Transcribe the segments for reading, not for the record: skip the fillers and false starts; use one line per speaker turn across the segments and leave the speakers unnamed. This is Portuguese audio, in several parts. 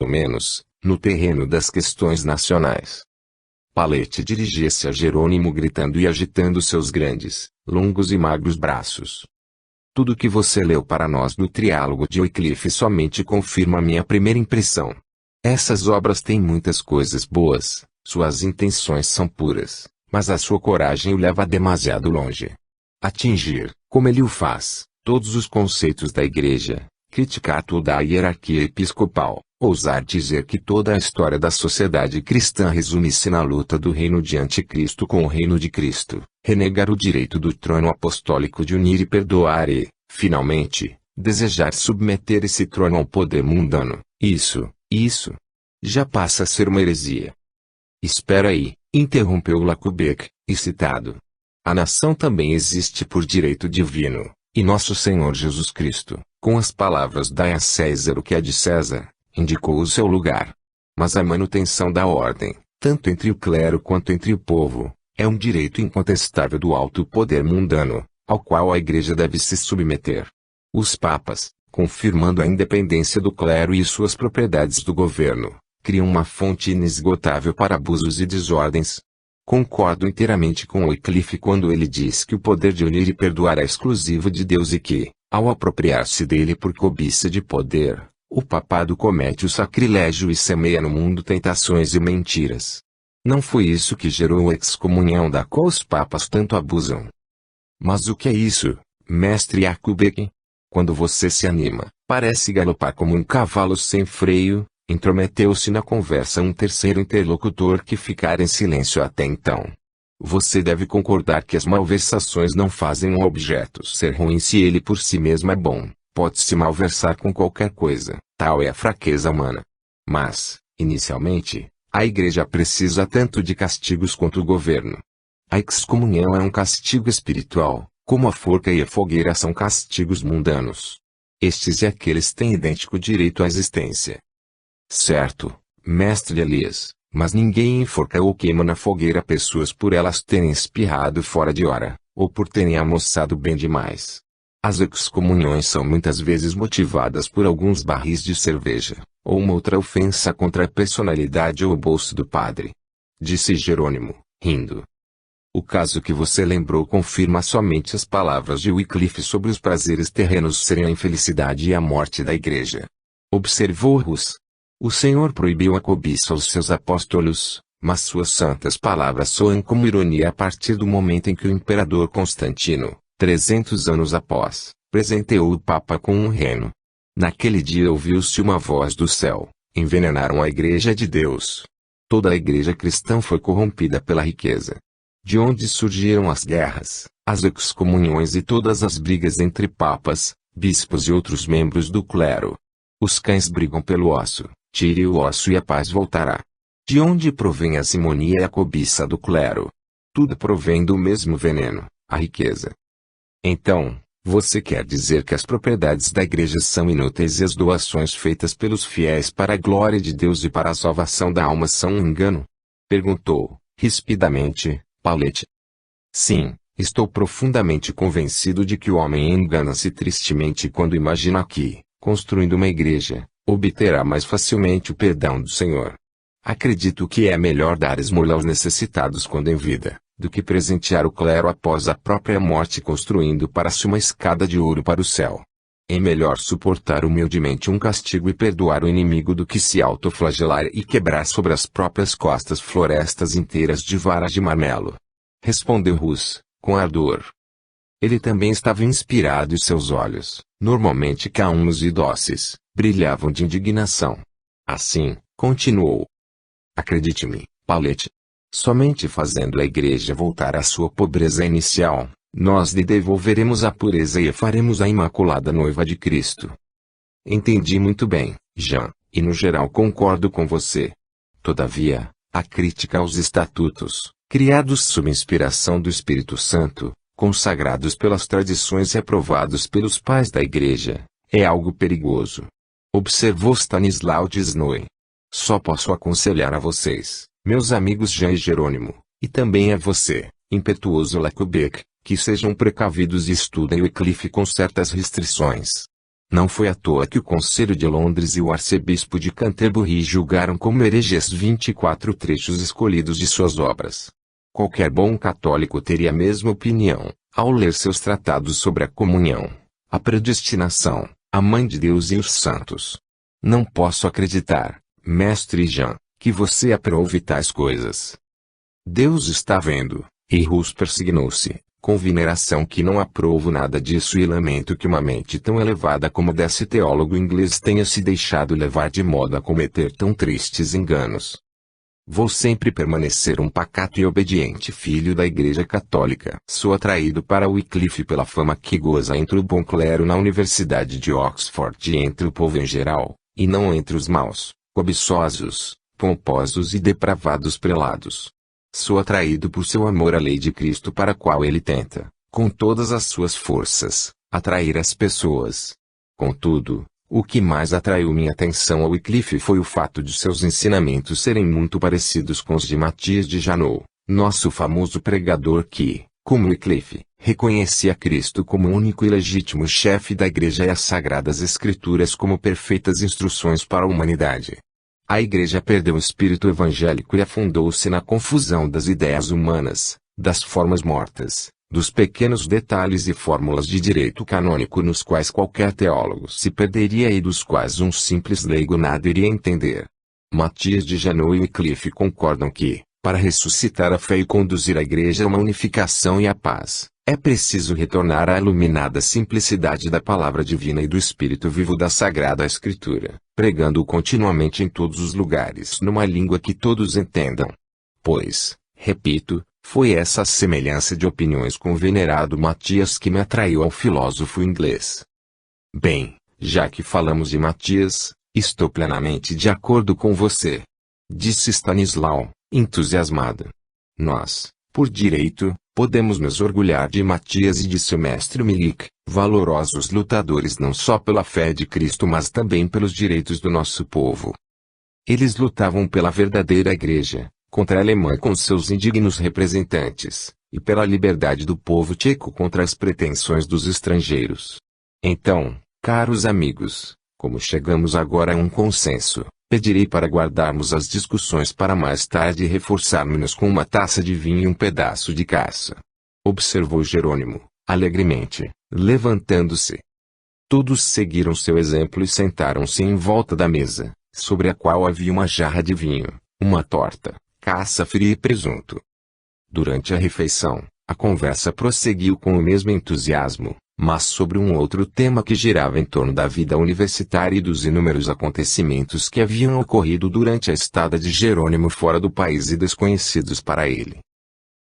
menos, no terreno das questões nacionais. Palete dirigia-se a Jerônimo gritando e agitando seus grandes, longos e magros braços. Tudo que você leu para nós no Triálogo de Wycliffe somente confirma minha primeira impressão. Essas obras têm muitas coisas boas, suas intenções são puras, mas a sua coragem o leva demasiado longe. Atingir, como ele o faz, todos os conceitos da Igreja, criticar toda a hierarquia episcopal, ousar dizer que toda a história da sociedade cristã resume-se na luta do reino de Anticristo com o reino de Cristo, renegar o direito do trono apostólico de unir e perdoar e, finalmente, desejar submeter esse trono ao poder mundano, isso, já passa a ser uma heresia. Espera aí, interrompeu Lacubec, excitado. A nação também existe por direito divino, e nosso Senhor Jesus Cristo, com as palavras dai a César o que é de César, indicou o seu lugar. Mas a manutenção da ordem, tanto entre o clero quanto entre o povo, é um direito incontestável do alto poder mundano, ao qual a Igreja deve se submeter. Os papas, confirmando a independência do clero e suas propriedades do governo, criam uma fonte inesgotável para abusos e desordens. Concordo inteiramente com Wycliffe quando ele diz que o poder de unir e perdoar é exclusivo de Deus e que, ao apropriar-se dele por cobiça de poder, o papado comete o sacrilégio e semeia no mundo tentações e mentiras. Não foi isso que gerou a excomunhão da qual os papas tanto abusam. Mas o que é isso, mestre Jacobeck? Quando você se anima, parece galopar como um cavalo sem freio. Intrometeu-se na conversa um terceiro interlocutor que ficara em silêncio até então. Você deve concordar que as malversações não fazem um objeto ser ruim se ele por si mesmo é bom. Pode-se malversar com qualquer coisa, tal é a fraqueza humana. Mas, inicialmente, a Igreja precisa tanto de castigos quanto o governo. A excomunhão é um castigo espiritual, como a forca e a fogueira são castigos mundanos. Estes e aqueles têm idêntico direito à existência. Certo, mestre Elias, mas ninguém enforca ou queima na fogueira pessoas por elas terem espirrado fora de hora, ou por terem almoçado bem demais. As excomunhões são muitas vezes motivadas por alguns barris de cerveja, ou uma outra ofensa contra a personalidade ou o bolso do padre. Disse Jerônimo, rindo. O caso que você lembrou confirma somente as palavras de Wycliffe sobre os prazeres terrenos serem a infelicidade e a morte da Igreja. Observou Rus. O Senhor proibiu a cobiça aos seus apóstolos, mas suas santas palavras soam como ironia a partir do momento em que o imperador Constantino, 300 anos após, presenteou o Papa com um reino. Naquele dia ouviu-se uma voz do céu: envenenaram a Igreja de Deus. Toda a Igreja cristã foi corrompida pela riqueza. De onde surgiram as guerras, as excomunhões e todas as brigas entre papas, bispos e outros membros do clero? Os cães brigam pelo osso. Tire o osso e a paz voltará. De onde provém a simonia e a cobiça do clero? Tudo provém do mesmo veneno, a riqueza. Então, você quer dizer que as propriedades da Igreja são inúteis e as doações feitas pelos fiéis para a glória de Deus e para a salvação da alma são um engano? Perguntou, rispidamente, Palete. Sim, estou profundamente convencido de que o homem engana-se tristemente quando imagina que, construindo uma igreja, obterá mais facilmente o perdão do Senhor. Acredito que é melhor dar esmola aos necessitados quando em vida, do que presentear o clero após a própria morte construindo para si uma escada de ouro para o céu. É melhor suportar humildemente um castigo e perdoar o inimigo do que se autoflagelar e quebrar sobre as próprias costas florestas inteiras de varas de marmelo. Respondeu Rus, com ardor. Ele também estava inspirado e seus olhos, normalmente calmos e dóceis, brilhavam de indignação. Assim, continuou. Acredite-me, Palete. Somente fazendo a Igreja voltar à sua pobreza inicial, nós lhe devolveremos a pureza e a faremos a Imaculada Noiva de Cristo. Entendi muito bem, Jean, e no geral concordo com você. Todavia, a crítica aos estatutos, criados sob inspiração do Espírito Santo, consagrados pelas tradições e aprovados pelos pais da Igreja, é algo perigoso. Observou Stanislau Desnoy. Só posso aconselhar a vocês, meus amigos Jean e Jerônimo, e também a você, impetuoso Lacubec, que sejam precavidos e estudem Wycliffe com certas restrições. Não foi à toa que o Conselho de Londres e o arcebispo de Canterbury julgaram como hereges 24 trechos escolhidos de suas obras. Qualquer bom católico teria a mesma opinião, ao ler seus tratados sobre a comunhão, a predestinação, a Mãe de Deus e os santos. Não posso acreditar, mestre Jean, que você aprove tais coisas. Deus está vendo, e Hus persignou-se, com veneração, que não aprovo nada disso e lamento que uma mente tão elevada como desse teólogo inglês tenha se deixado levar de modo a cometer tão tristes enganos. Vou sempre permanecer um pacato e obediente filho da Igreja Católica. Sou atraído para Wycliffe pela fama que goza entre o bom clero na Universidade de Oxford e entre o povo em geral, e não entre os maus, cobiçosos, pomposos e depravados prelados. Sou atraído por seu amor à lei de Cristo, para a qual ele tenta, com todas as suas forças, atrair as pessoas. Contudo, o que mais atraiu minha atenção a Wycliffe foi o fato de seus ensinamentos serem muito parecidos com os de Matias de Janot, nosso famoso pregador que, como Wycliffe, reconhecia Cristo como único e legítimo chefe da Igreja e as Sagradas Escrituras como perfeitas instruções para a humanidade. A Igreja perdeu o espírito evangélico e afundou-se na confusão das ideias humanas, das formas mortas, dos pequenos detalhes e fórmulas de direito canônico nos quais qualquer teólogo se perderia e dos quais um simples leigo nada iria entender. Matias de Janot e Wycliffe concordam que, para ressuscitar a fé e conduzir a Igreja a uma unificação e a paz, é preciso retornar à iluminada simplicidade da palavra divina e do Espírito vivo da Sagrada Escritura, pregando-o continuamente em todos os lugares numa língua que todos entendam. Pois, repito, foi essa semelhança de opiniões com o venerado Matias que me atraiu ao filósofo inglês. Bem, já que falamos de Matias, estou plenamente de acordo com você, disse Stanislau, entusiasmado. Nós, por direito, podemos nos orgulhar de Matias e de seu mestre Milik, valorosos lutadores não só pela fé de Cristo mas também pelos direitos do nosso povo. Eles lutavam pela verdadeira Igreja, contra a Alemanha com seus indignos representantes, e pela liberdade do povo tcheco contra as pretensões dos estrangeiros. Então, caros amigos, como chegamos agora a um consenso, pedirei para guardarmos as discussões para mais tarde e reforçarmos-nos com uma taça de vinho e um pedaço de caça. Observou Jerônimo, alegremente, levantando-se. Todos seguiram seu exemplo e sentaram-se em volta da mesa, sobre a qual havia uma jarra de vinho, uma torta, caça fria e presunto. Durante a refeição, a conversa prosseguiu com o mesmo entusiasmo, mas sobre um outro tema que girava em torno da vida universitária e dos inúmeros acontecimentos que haviam ocorrido durante a estada de Jerônimo fora do país e desconhecidos para ele.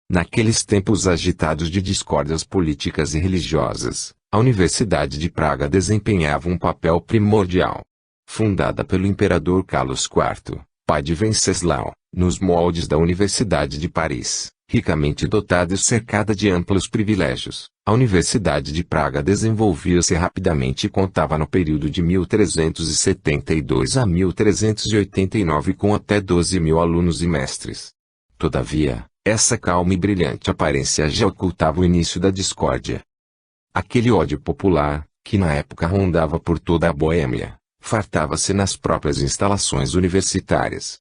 Naqueles tempos agitados de discórdias políticas e religiosas, a Universidade de Praga desempenhava um papel primordial. Fundada pelo imperador Carlos IV, pai de Venceslau, nos moldes da Universidade de Paris, ricamente dotada e cercada de amplos privilégios, a Universidade de Praga desenvolvia-se rapidamente e contava no período de 1372 a 1389 com até 12.000 alunos e mestres. Todavia, essa calma e brilhante aparência já ocultava o início da discórdia. Aquele ódio popular, que na época rondava por toda a Boêmia, fartava-se nas próprias instalações universitárias.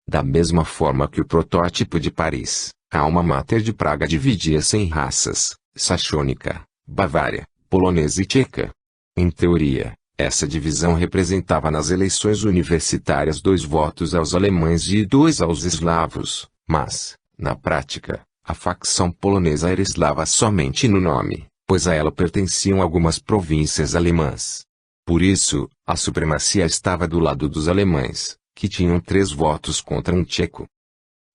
Da mesma forma que o protótipo de Paris, a alma mater de Praga dividia-se em raças, saxônica, bavária, polonesa e tcheca. Em teoria, essa divisão representava nas eleições universitárias 2 votos aos alemães e 2 aos eslavos, mas, na prática, a facção polonesa era eslava somente no nome, pois a ela pertenciam algumas províncias alemãs. Por isso, a supremacia estava do lado dos alemães, que tinham 3 votos contra um tcheco.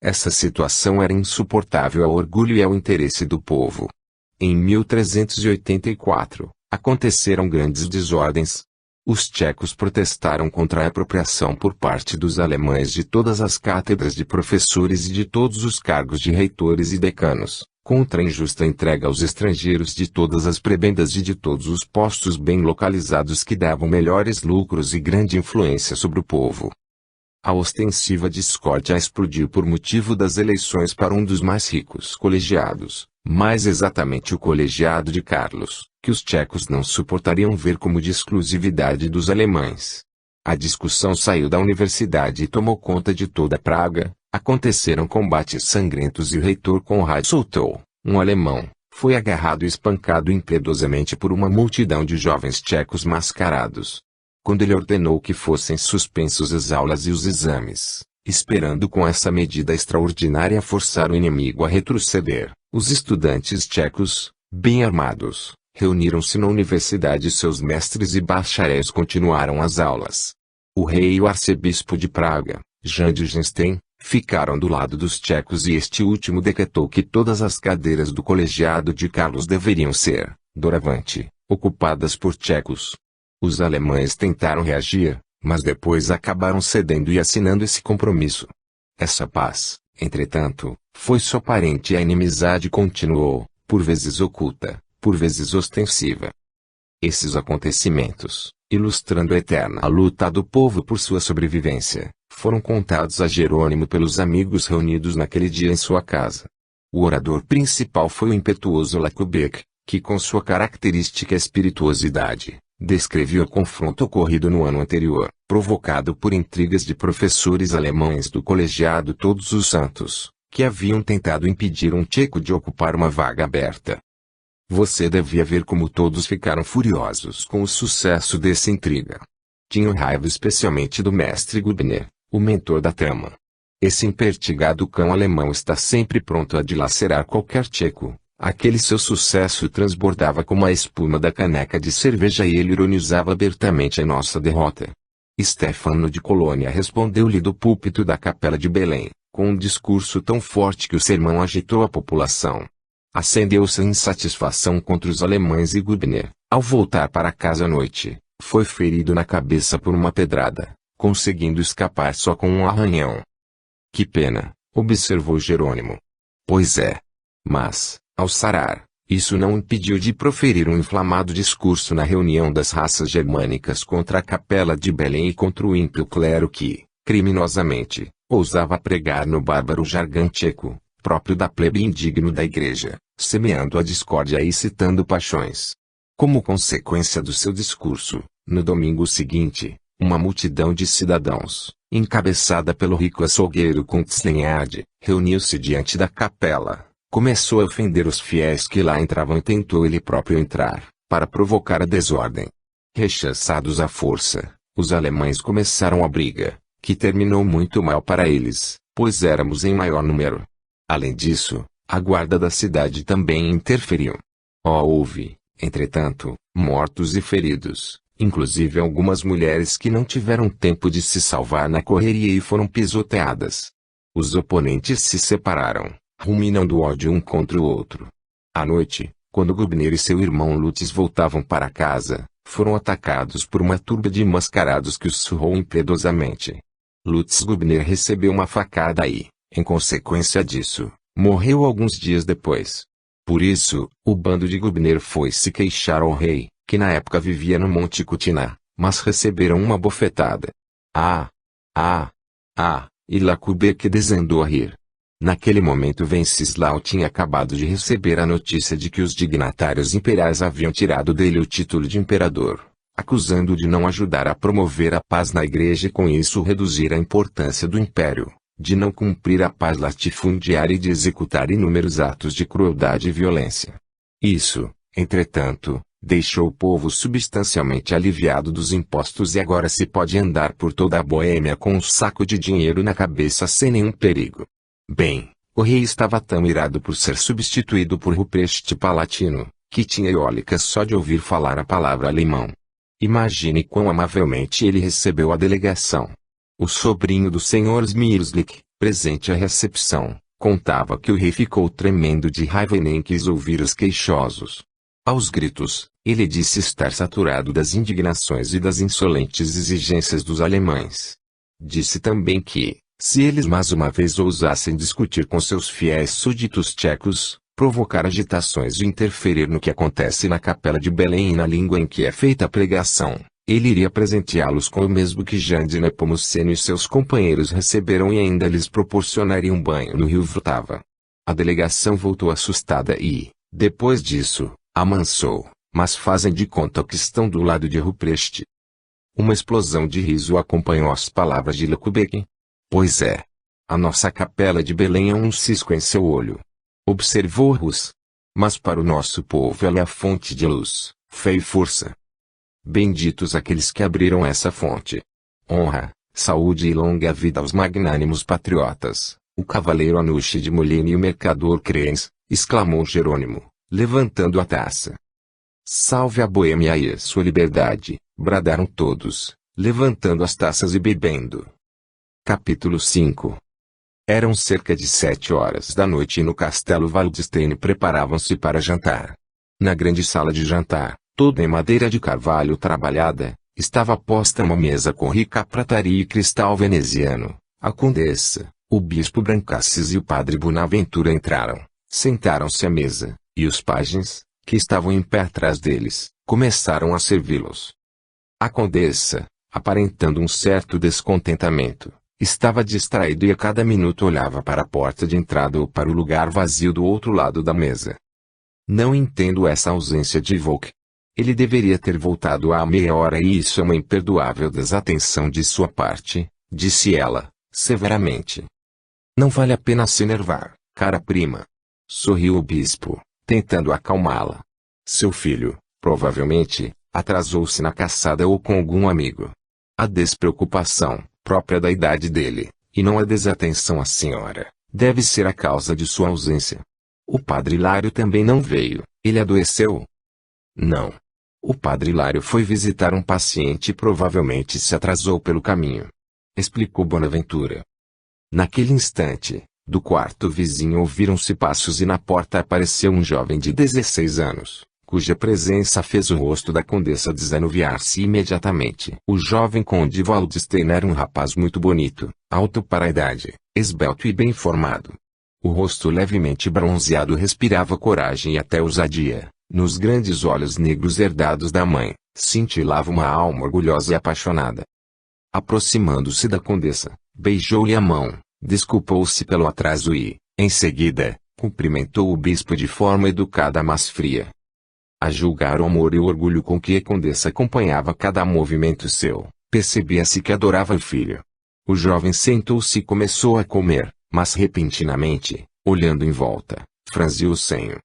Essa situação era insuportável ao orgulho e ao interesse do povo. Em 1384, aconteceram grandes desordens. Os tchecos protestaram contra a apropriação por parte dos alemães de todas as cátedras de professores e de todos os cargos de reitores e decanos, contra a injusta entrega aos estrangeiros de todas as prebendas e de todos os postos bem localizados que davam melhores lucros e grande influência sobre o povo. A ostensiva discórdia explodiu por motivo das eleições para um dos mais ricos colegiados, Mais exatamente o colegiado de Carlos, que os tchecos não suportariam ver como de exclusividade dos alemães. A discussão saiu da universidade e tomou conta de toda Praga. Aconteceram combates sangrentos e o reitor Konrad soltou um alemão. Foi agarrado e espancado impiedosamente por uma multidão de jovens tchecos mascarados. Quando ele ordenou que fossem suspensos as aulas e os exames, esperando com essa medida extraordinária forçar o inimigo a retroceder, os estudantes tchecos, bem armados, reuniram-se na universidade e seus mestres e bacharéis continuaram as aulas. O rei e o arcebispo de Praga, Jan de Genstein, ficaram do lado dos tchecos e este último decretou que todas as cadeiras do colegiado de Carlos deveriam ser, doravante, ocupadas por tchecos. Os alemães tentaram reagir, mas depois acabaram cedendo e assinando esse compromisso. Essa paz, entretanto, foi só aparente e a inimizade continuou, por vezes oculta, por vezes ostensiva. Esses acontecimentos, ilustrando a eterna luta do povo por sua sobrevivência, foram contados a Jerônimo pelos amigos reunidos naquele dia em sua casa. O orador principal foi o impetuoso Lacubec, que com sua característica espirituosidade, descreveu o confronto ocorrido no ano anterior, provocado por intrigas de professores alemães do colegiado Todos os Santos, que haviam tentado impedir um tcheco de ocupar uma vaga aberta. Você devia ver como todos ficaram furiosos com o sucesso dessa intriga. Tinham raiva especialmente do mestre Gubner, o mentor da trama. Esse impertigado cão alemão está sempre pronto a dilacerar qualquer tcheco. Aquele seu sucesso transbordava como a espuma da caneca de cerveja e ele ironizava abertamente a nossa derrota. Stefano de Colônia respondeu-lhe do púlpito da capela de Belém, com um discurso tão forte que o sermão agitou a população. Acendeu-se a insatisfação contra os alemães e Gubner, ao voltar para casa à noite, foi ferido na cabeça por uma pedrada, conseguindo escapar só com um arranhão. Que pena, observou Jerônimo. Pois é. Mas, ao sarar, isso não o impediu de proferir um inflamado discurso na reunião das raças germânicas contra a capela de Belém e contra o ímpio clero que, criminosamente, ousava pregar no bárbaro jargão tcheco, próprio da plebe indigno da igreja, semeando a discórdia e excitando paixões. Como consequência do seu discurso, no domingo seguinte, uma multidão de cidadãos, encabeçada pelo rico açougueiro Kunstzenhard, reuniu-se diante da capela, começou a ofender os fiéis que lá entravam e tentou ele próprio entrar, para provocar a desordem. Rechaçados à força, os alemães começaram a briga, que terminou muito mal para eles, pois éramos em maior número. Além disso, a guarda da cidade também interferiu. Houve, entretanto, mortos e feridos, inclusive algumas mulheres que não tiveram tempo de se salvar na correria e foram pisoteadas. Os oponentes se separaram, ruminando ódio um contra o outro. À noite, quando Gubner e seu irmão Lutz voltavam para casa, foram atacados por uma turba de mascarados que os surrou impiedosamente. Lutz Gubner recebeu uma facada e, em consequência disso, morreu alguns dias depois. Por isso, o bando de Gubner foi se queixar ao rei, que na época vivia no Monte Kutiná, mas receberam uma bofetada. E Lacubec desandou a rir. Naquele momento Venceslau tinha acabado de receber a notícia de que os dignatários imperiais haviam tirado dele o título de imperador, acusando-o de não ajudar a promover a paz na igreja e com isso reduzir a importância do império, de não cumprir a paz latifundiária e de executar inúmeros atos de crueldade e violência. Isso, entretanto, deixou o povo substancialmente aliviado dos impostos e agora se pode andar por toda a Boêmia com um saco de dinheiro na cabeça sem nenhum perigo. Bem, o rei estava tão irado por ser substituído por Ruprecht Palatino, que tinha eólica só de ouvir falar a palavra alemão. Imagine quão amavelmente ele recebeu a delegação. O sobrinho do Sr. Smirslik, presente à recepção, contava que o rei ficou tremendo de raiva e nem quis ouvir os queixosos. Aos gritos, ele disse estar saturado das indignações e das insolentes exigências dos alemães. Disse também que, se eles mais uma vez ousassem discutir com seus fiéis súditos tchecos, provocar agitações e interferir no que acontece na capela de Belém e na língua em que é feita a pregação, ele iria presenteá-los com o mesmo que Jan de Nepomuceno e seus companheiros receberam e ainda lhes proporcionaria um banho no rio Vltava. A delegação voltou assustada e, depois disso, amansou, mas fazem de conta que estão do lado de Ruprecht. Uma explosão de riso acompanhou as palavras de Lecubec. Pois é. A nossa capela de Belém é um cisco em seu olho. Observou Rus. Mas para o nosso povo ela é a fonte de luz, fé e força. Benditos aqueles que abriram essa fonte. Honra, saúde e longa vida aos magnânimos patriotas, o cavaleiro Anushi de Molina e o mercador Crens, exclamou Jerônimo, levantando a taça. Salve a Boêmia e a sua liberdade, bradaram todos, levantando as taças e bebendo. Capítulo 5. Eram cerca de 7 horas da noite e no castelo Waldstein preparavam-se para jantar. Na grande sala de jantar, toda em madeira de carvalho trabalhada, estava posta uma mesa com rica prataria e cristal veneziano. A condessa, o bispo Brancassis e o padre Bonaventura entraram, sentaram-se à mesa, e os pajens, que estavam em pé atrás deles, começaram a servi-los. A condessa, aparentando um certo descontentamento, estava distraída e a cada minuto olhava para a porta de entrada ou para o lugar vazio do outro lado da mesa. Não entendo essa ausência de Volk. Ele deveria ter voltado há meia hora e isso é uma imperdoável desatenção de sua parte, disse ela, severamente. Não vale a pena se enervar, cara prima. Sorriu o bispo, tentando acalmá-la. Seu filho, provavelmente, atrasou-se na caçada ou com algum amigo. A despreocupação, própria da idade dele, e não a desatenção à senhora, deve ser a causa de sua ausência. O padre Hilário também não veio, ele adoeceu? Não. O padre Hilário foi visitar um paciente e provavelmente se atrasou pelo caminho. Explicou Bonaventura. Naquele instante, do quarto vizinho ouviram-se passos e na porta apareceu um jovem de 16 anos, cuja presença fez o rosto da condessa desanuviar-se imediatamente. O jovem conde Waldstein era um rapaz muito bonito, alto para a idade, esbelto e bem formado. O rosto levemente bronzeado respirava coragem e até ousadia. Nos grandes olhos negros herdados da mãe, cintilava uma alma orgulhosa e apaixonada. Aproximando-se da condessa, beijou-lhe a mão, desculpou-se pelo atraso e, em seguida, cumprimentou o bispo de forma educada mas fria. A julgar o amor e o orgulho com que a condessa acompanhava cada movimento seu, percebia-se que adorava o filho. O jovem sentou-se e começou a comer, mas repentinamente, olhando em volta, franziu o senho.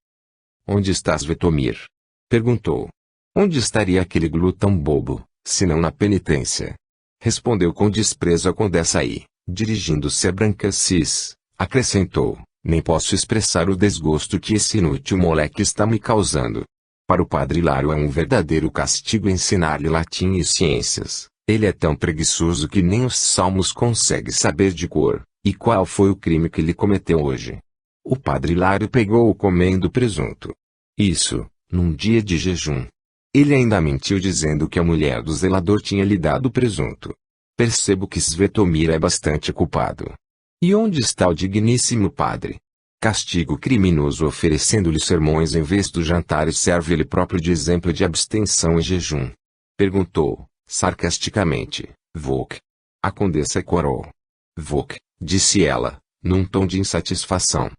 Onde está Svetomir? Perguntou. Onde estaria aquele glutão bobo, se não na penitência? Respondeu com desprezo a condessa e, dirigindo-se a Brancassis, acrescentou, nem posso expressar o desgosto que esse inútil moleque está me causando. Para o padre Hilário é um verdadeiro castigo ensinar-lhe latim e ciências. Ele é tão preguiçoso que nem os salmos consegue saber de cor. E qual foi o crime que ele cometeu hoje? O padre Hilário pegou-o comendo presunto. Isso, num dia de jejum. Ele ainda mentiu dizendo que a mulher do zelador tinha lhe dado presunto. Percebo que Svetomir é bastante culpado. E onde está o digníssimo padre? Castigo o criminoso oferecendo-lhe sermões em vez do jantar e serve ele próprio de exemplo de abstenção e jejum. Perguntou, sarcasticamente, Volk. A condessa corou. Volk, disse ela, num tom de insatisfação.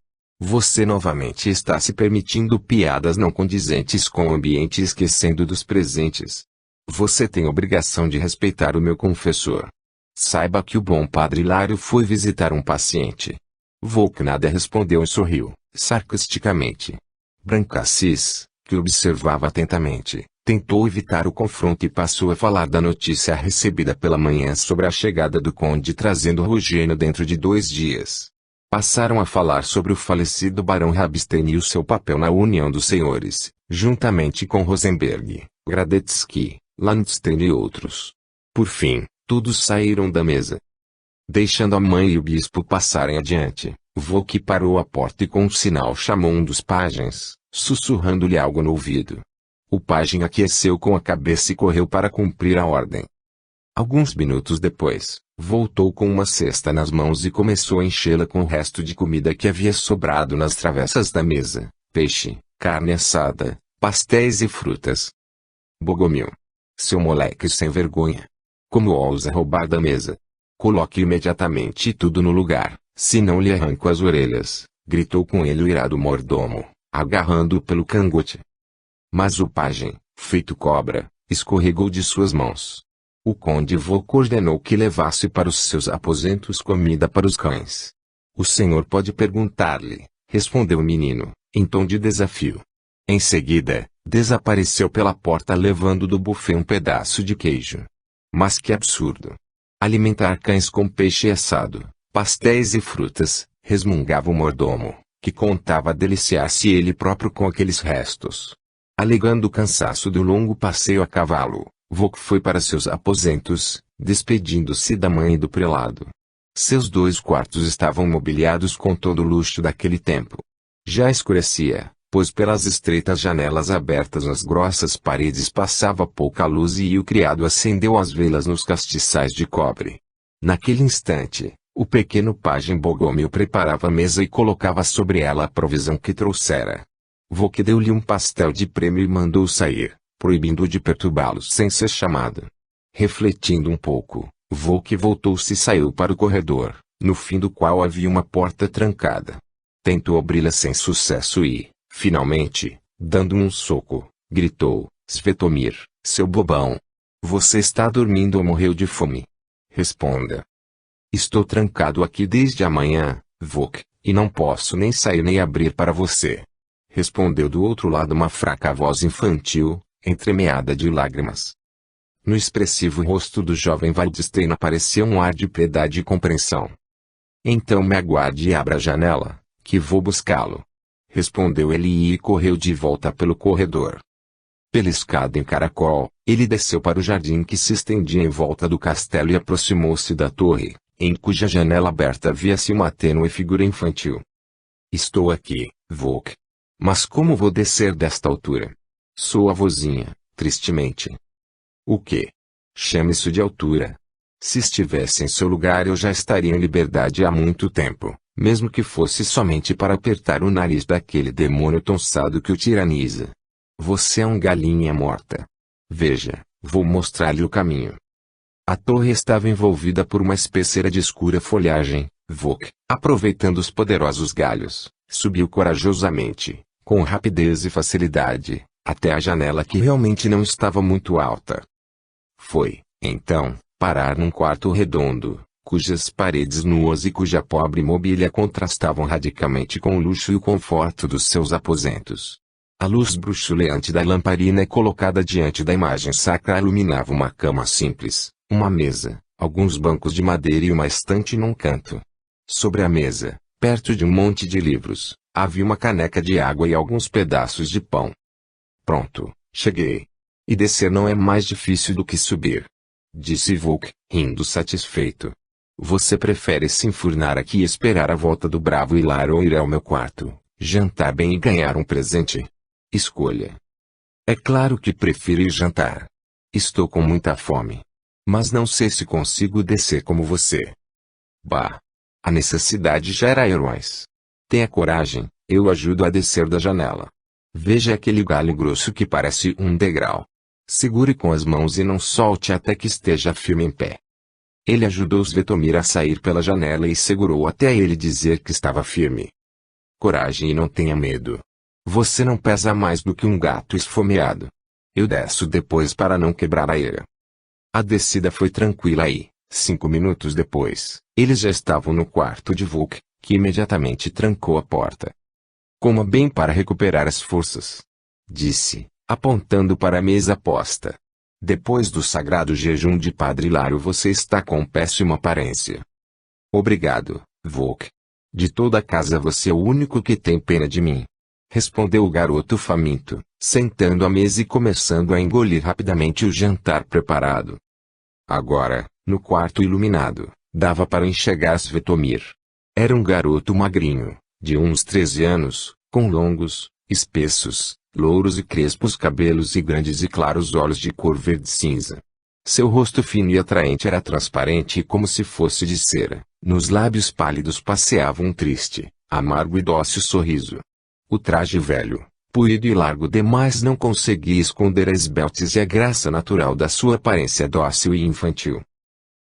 Você novamente está se permitindo piadas não condizentes com o ambiente e esquecendo dos presentes. Você tem obrigação de respeitar o meu confessor. Saiba que o bom padre Hilário foi visitar um paciente. Volk nada respondeu e sorriu, sarcasticamente. Brancassis, que observava atentamente, tentou evitar o confronto e passou a falar da notícia recebida pela manhã sobre a chegada do conde trazendo Rogênio dentro de 2 dias. Passaram a falar sobre o falecido barão Rabstein e o seu papel na união dos senhores, juntamente com Rosenberg, Gradetsky, Landstein e outros. Por fim, todos saíram da mesa. Deixando a mãe e o bispo passarem adiante, Volk parou à porta e com um sinal chamou um dos pajens, sussurrando-lhe algo no ouvido. O pajem aqueceu com a cabeça e correu para cumprir a ordem. Alguns minutos depois, voltou com uma cesta nas mãos e começou a enchê-la com o resto de comida que havia sobrado nas travessas da mesa, peixe, carne assada, pastéis e frutas. Bogomil. Seu moleque sem vergonha. Como ousa roubar da mesa? Coloque imediatamente tudo no lugar, senão lhe arranco as orelhas, gritou com ele o irado mordomo, agarrando-o pelo cangote. Mas o pajem, feito cobra, escorregou de suas mãos. O conde Vok ordenou que levasse para os seus aposentos comida para os cães. O senhor pode perguntar-lhe, respondeu o menino, em tom de desafio. Em seguida, desapareceu pela porta levando do buffet um pedaço de queijo. Mas que absurdo! Alimentar cães com peixe assado, pastéis e frutas, resmungava o mordomo, que contava deliciar-se ele próprio com aqueles restos. Alegando o cansaço do longo passeio a cavalo, Vok foi para seus aposentos, despedindo-se da mãe e do prelado. Seus 2 quartos estavam mobiliados com todo o luxo daquele tempo. Já escurecia, pois pelas estreitas janelas abertas nas grossas paredes passava pouca luz e o criado acendeu as velas nos castiçais de cobre. Naquele instante, o pequeno pajem Bogomil preparava a mesa e colocava sobre ela a provisão que trouxera. Vok deu-lhe um pastel de prêmio e mandou sair, proibindo-o de perturbá-los sem ser chamado. Refletindo um pouco, Vok voltou-se e saiu para o corredor, no fim do qual havia uma porta trancada. Tentou abri-la sem sucesso e, finalmente, dando um soco, gritou, Svetomir, seu bobão. Você está dormindo ou morreu de fome? Responda. Estou trancado aqui desde amanhã, Vok, e não posso nem sair nem abrir para você. Respondeu do outro lado uma fraca voz infantil, entremeada de lágrimas. No expressivo rosto do jovem Waldstein aparecia um ar de piedade e compreensão. Então me aguarde e abra a janela, que vou buscá-lo. Respondeu ele e correu de volta pelo corredor. Pela escada em caracol, ele desceu para o jardim que se estendia em volta do castelo e aproximou-se da torre, em cuja janela aberta via-se uma tênue figura infantil. Estou aqui, Vok. Mas como vou descer desta altura? Sou a vozinha, tristemente. O quê? Chame isso de altura. Se estivesse em seu lugar eu já estaria em liberdade há muito tempo, mesmo que fosse somente para apertar o nariz daquele demônio tonsado que o tiraniza. Você é um galinha morta. Veja, vou mostrar-lhe o caminho. A torre estava envolvida por uma espesseira de escura folhagem. Vok, aproveitando os poderosos galhos, subiu corajosamente, com rapidez e facilidade, até a janela que realmente não estava muito alta. Foi, então, parar num quarto redondo, cujas paredes nuas e cuja pobre mobília contrastavam radicalmente com o luxo e o conforto dos seus aposentos. A luz bruxuleante da lamparina colocada diante da imagem sacra iluminava uma cama simples, uma mesa, alguns bancos de madeira e uma estante num canto. Sobre a mesa, perto de um monte de livros, havia uma caneca de água e alguns pedaços de pão. Pronto, cheguei. E descer não é mais difícil do que subir. Disse Vok, rindo satisfeito. Você prefere se enfurnar aqui e esperar a volta do bravo Hilar ou ir ao meu quarto, jantar bem e ganhar um presente? Escolha. É claro que prefiro ir jantar. Estou com muita fome. Mas não sei se consigo descer como você. Bah! A necessidade gera heróis. Tenha coragem, eu ajudo a descer da janela. Veja aquele galho grosso que parece um degrau. Segure com as mãos e não solte até que esteja firme em pé. Ele ajudou Svetomir a sair pela janela e segurou até ele dizer que estava firme. Coragem e não tenha medo. Você não pesa mais do que um gato esfomeado. Eu desço depois para não quebrar a eira. A descida foi tranquila e, 5 minutos depois, eles já estavam no quarto de Vok, que imediatamente trancou a porta. Coma bem para recuperar as forças. Disse, apontando para a mesa posta. Depois do sagrado jejum de Padre Hilário você está com péssima aparência. Obrigado, Vok. De toda a casa você é o único que tem pena de mim. Respondeu o garoto faminto, sentando à mesa e começando a engolir rapidamente o jantar preparado. Agora, no quarto iluminado, dava para enxergar Svetomir. Era um garoto magrinho, de uns 13 anos, com longos, espessos, louros e crespos cabelos e grandes e claros olhos de cor verde-cinza. Seu rosto fino e atraente era transparente e como se fosse de cera. Nos lábios pálidos passeava um triste, amargo e dócil sorriso. O traje velho, polido e largo demais não conseguia esconder a esbeltez e a graça natural da sua aparência dócil e infantil.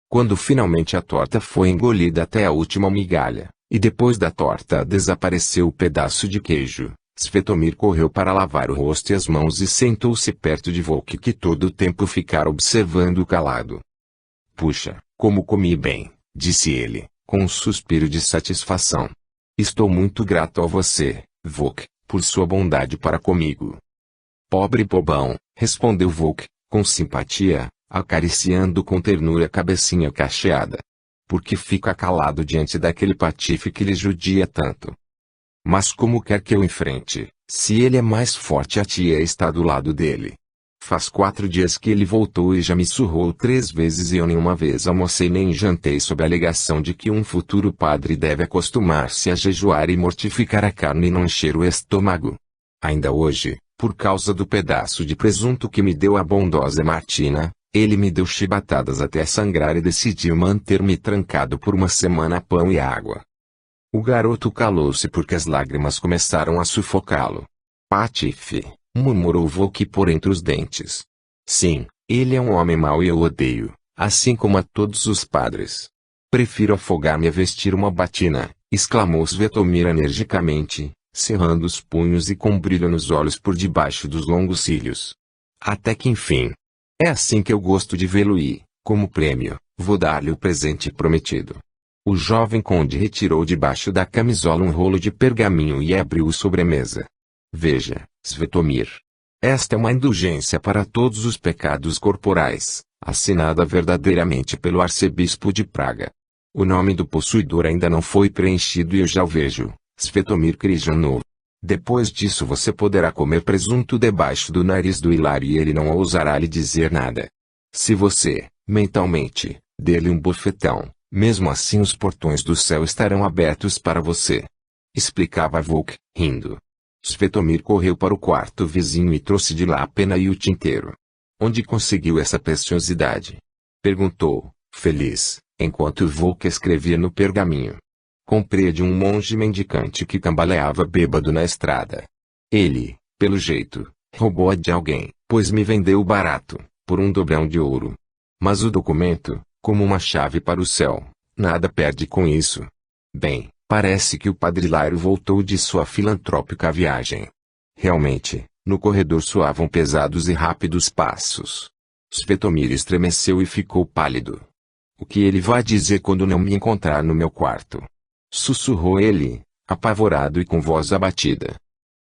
Quando finalmente a torta foi engolida até a última migalha, E depois da torta desapareceu o pedaço de queijo. Svetomir correu para lavar o rosto e as mãos e sentou-se perto de Volk, que todo o tempo ficara observando calado. Puxa, como comi bem, disse ele, com um suspiro de satisfação. Estou muito grato a você, Volk, por sua bondade para comigo. Pobre bobão, respondeu Volk, com simpatia, acariciando com ternura a cabecinha cacheada. Por que fica calado diante daquele patife que lhe judia tanto? Mas como quer que eu enfrente, se ele é mais forte, a tia está do lado dele. Faz 4 dias que ele voltou e já me surrou 3 vezes e eu nenhuma vez almocei nem jantei sob a alegação de que um futuro padre deve acostumar-se a jejuar e mortificar a carne e não encher o estômago. Ainda hoje, por causa do pedaço de presunto que me deu a bondosa Martina, ele me deu chibatadas até sangrar e decidiu manter-me trancado por uma semana a pão e água. O garoto calou-se porque as lágrimas começaram a sufocá-lo. Patife, murmurou Volk por entre os dentes. Sim, ele é um homem mau e eu odeio, assim como a todos os padres. Prefiro afogar-me a vestir uma batina, exclamou Svetomir energicamente, cerrando os punhos e com brilho nos olhos por debaixo dos longos cílios. Até que enfim. É assim que eu gosto de vê-lo e, como prêmio, vou dar-lhe o presente prometido. O jovem conde retirou debaixo da camisola um rolo de pergaminho e abriu-o sobre a mesa. Veja, Svetomir. Esta é uma indulgência para todos os pecados corporais, assinada verdadeiramente pelo arcebispo de Praga. O nome do possuidor ainda não foi preenchido e eu já o vejo, Svetomir Krijanov. Depois disso você poderá comer presunto debaixo do nariz do Hilário e ele não ousará lhe dizer nada. Se você, mentalmente, der-lhe um bofetão, mesmo assim os portões do céu estarão abertos para você. Explicava Volk, rindo. Svetomir correu para o quarto vizinho e trouxe de lá a pena e o tinteiro. Onde conseguiu essa preciosidade? Perguntou, feliz, enquanto Volk escrevia no pergaminho. Comprei de um monge mendicante que cambaleava bêbado na estrada. Ele, pelo jeito, roubou-a de alguém, pois me vendeu barato, por um dobrão de ouro. Mas o documento, como uma chave para o céu, nada perde com isso. Bem, parece que o padre Hilário voltou de sua filantrópica viagem. Realmente, no corredor soavam pesados e rápidos passos. Svetomir estremeceu e ficou pálido. O que ele vai dizer quando não me encontrar no meu quarto? Sussurrou ele, apavorado e com voz abatida.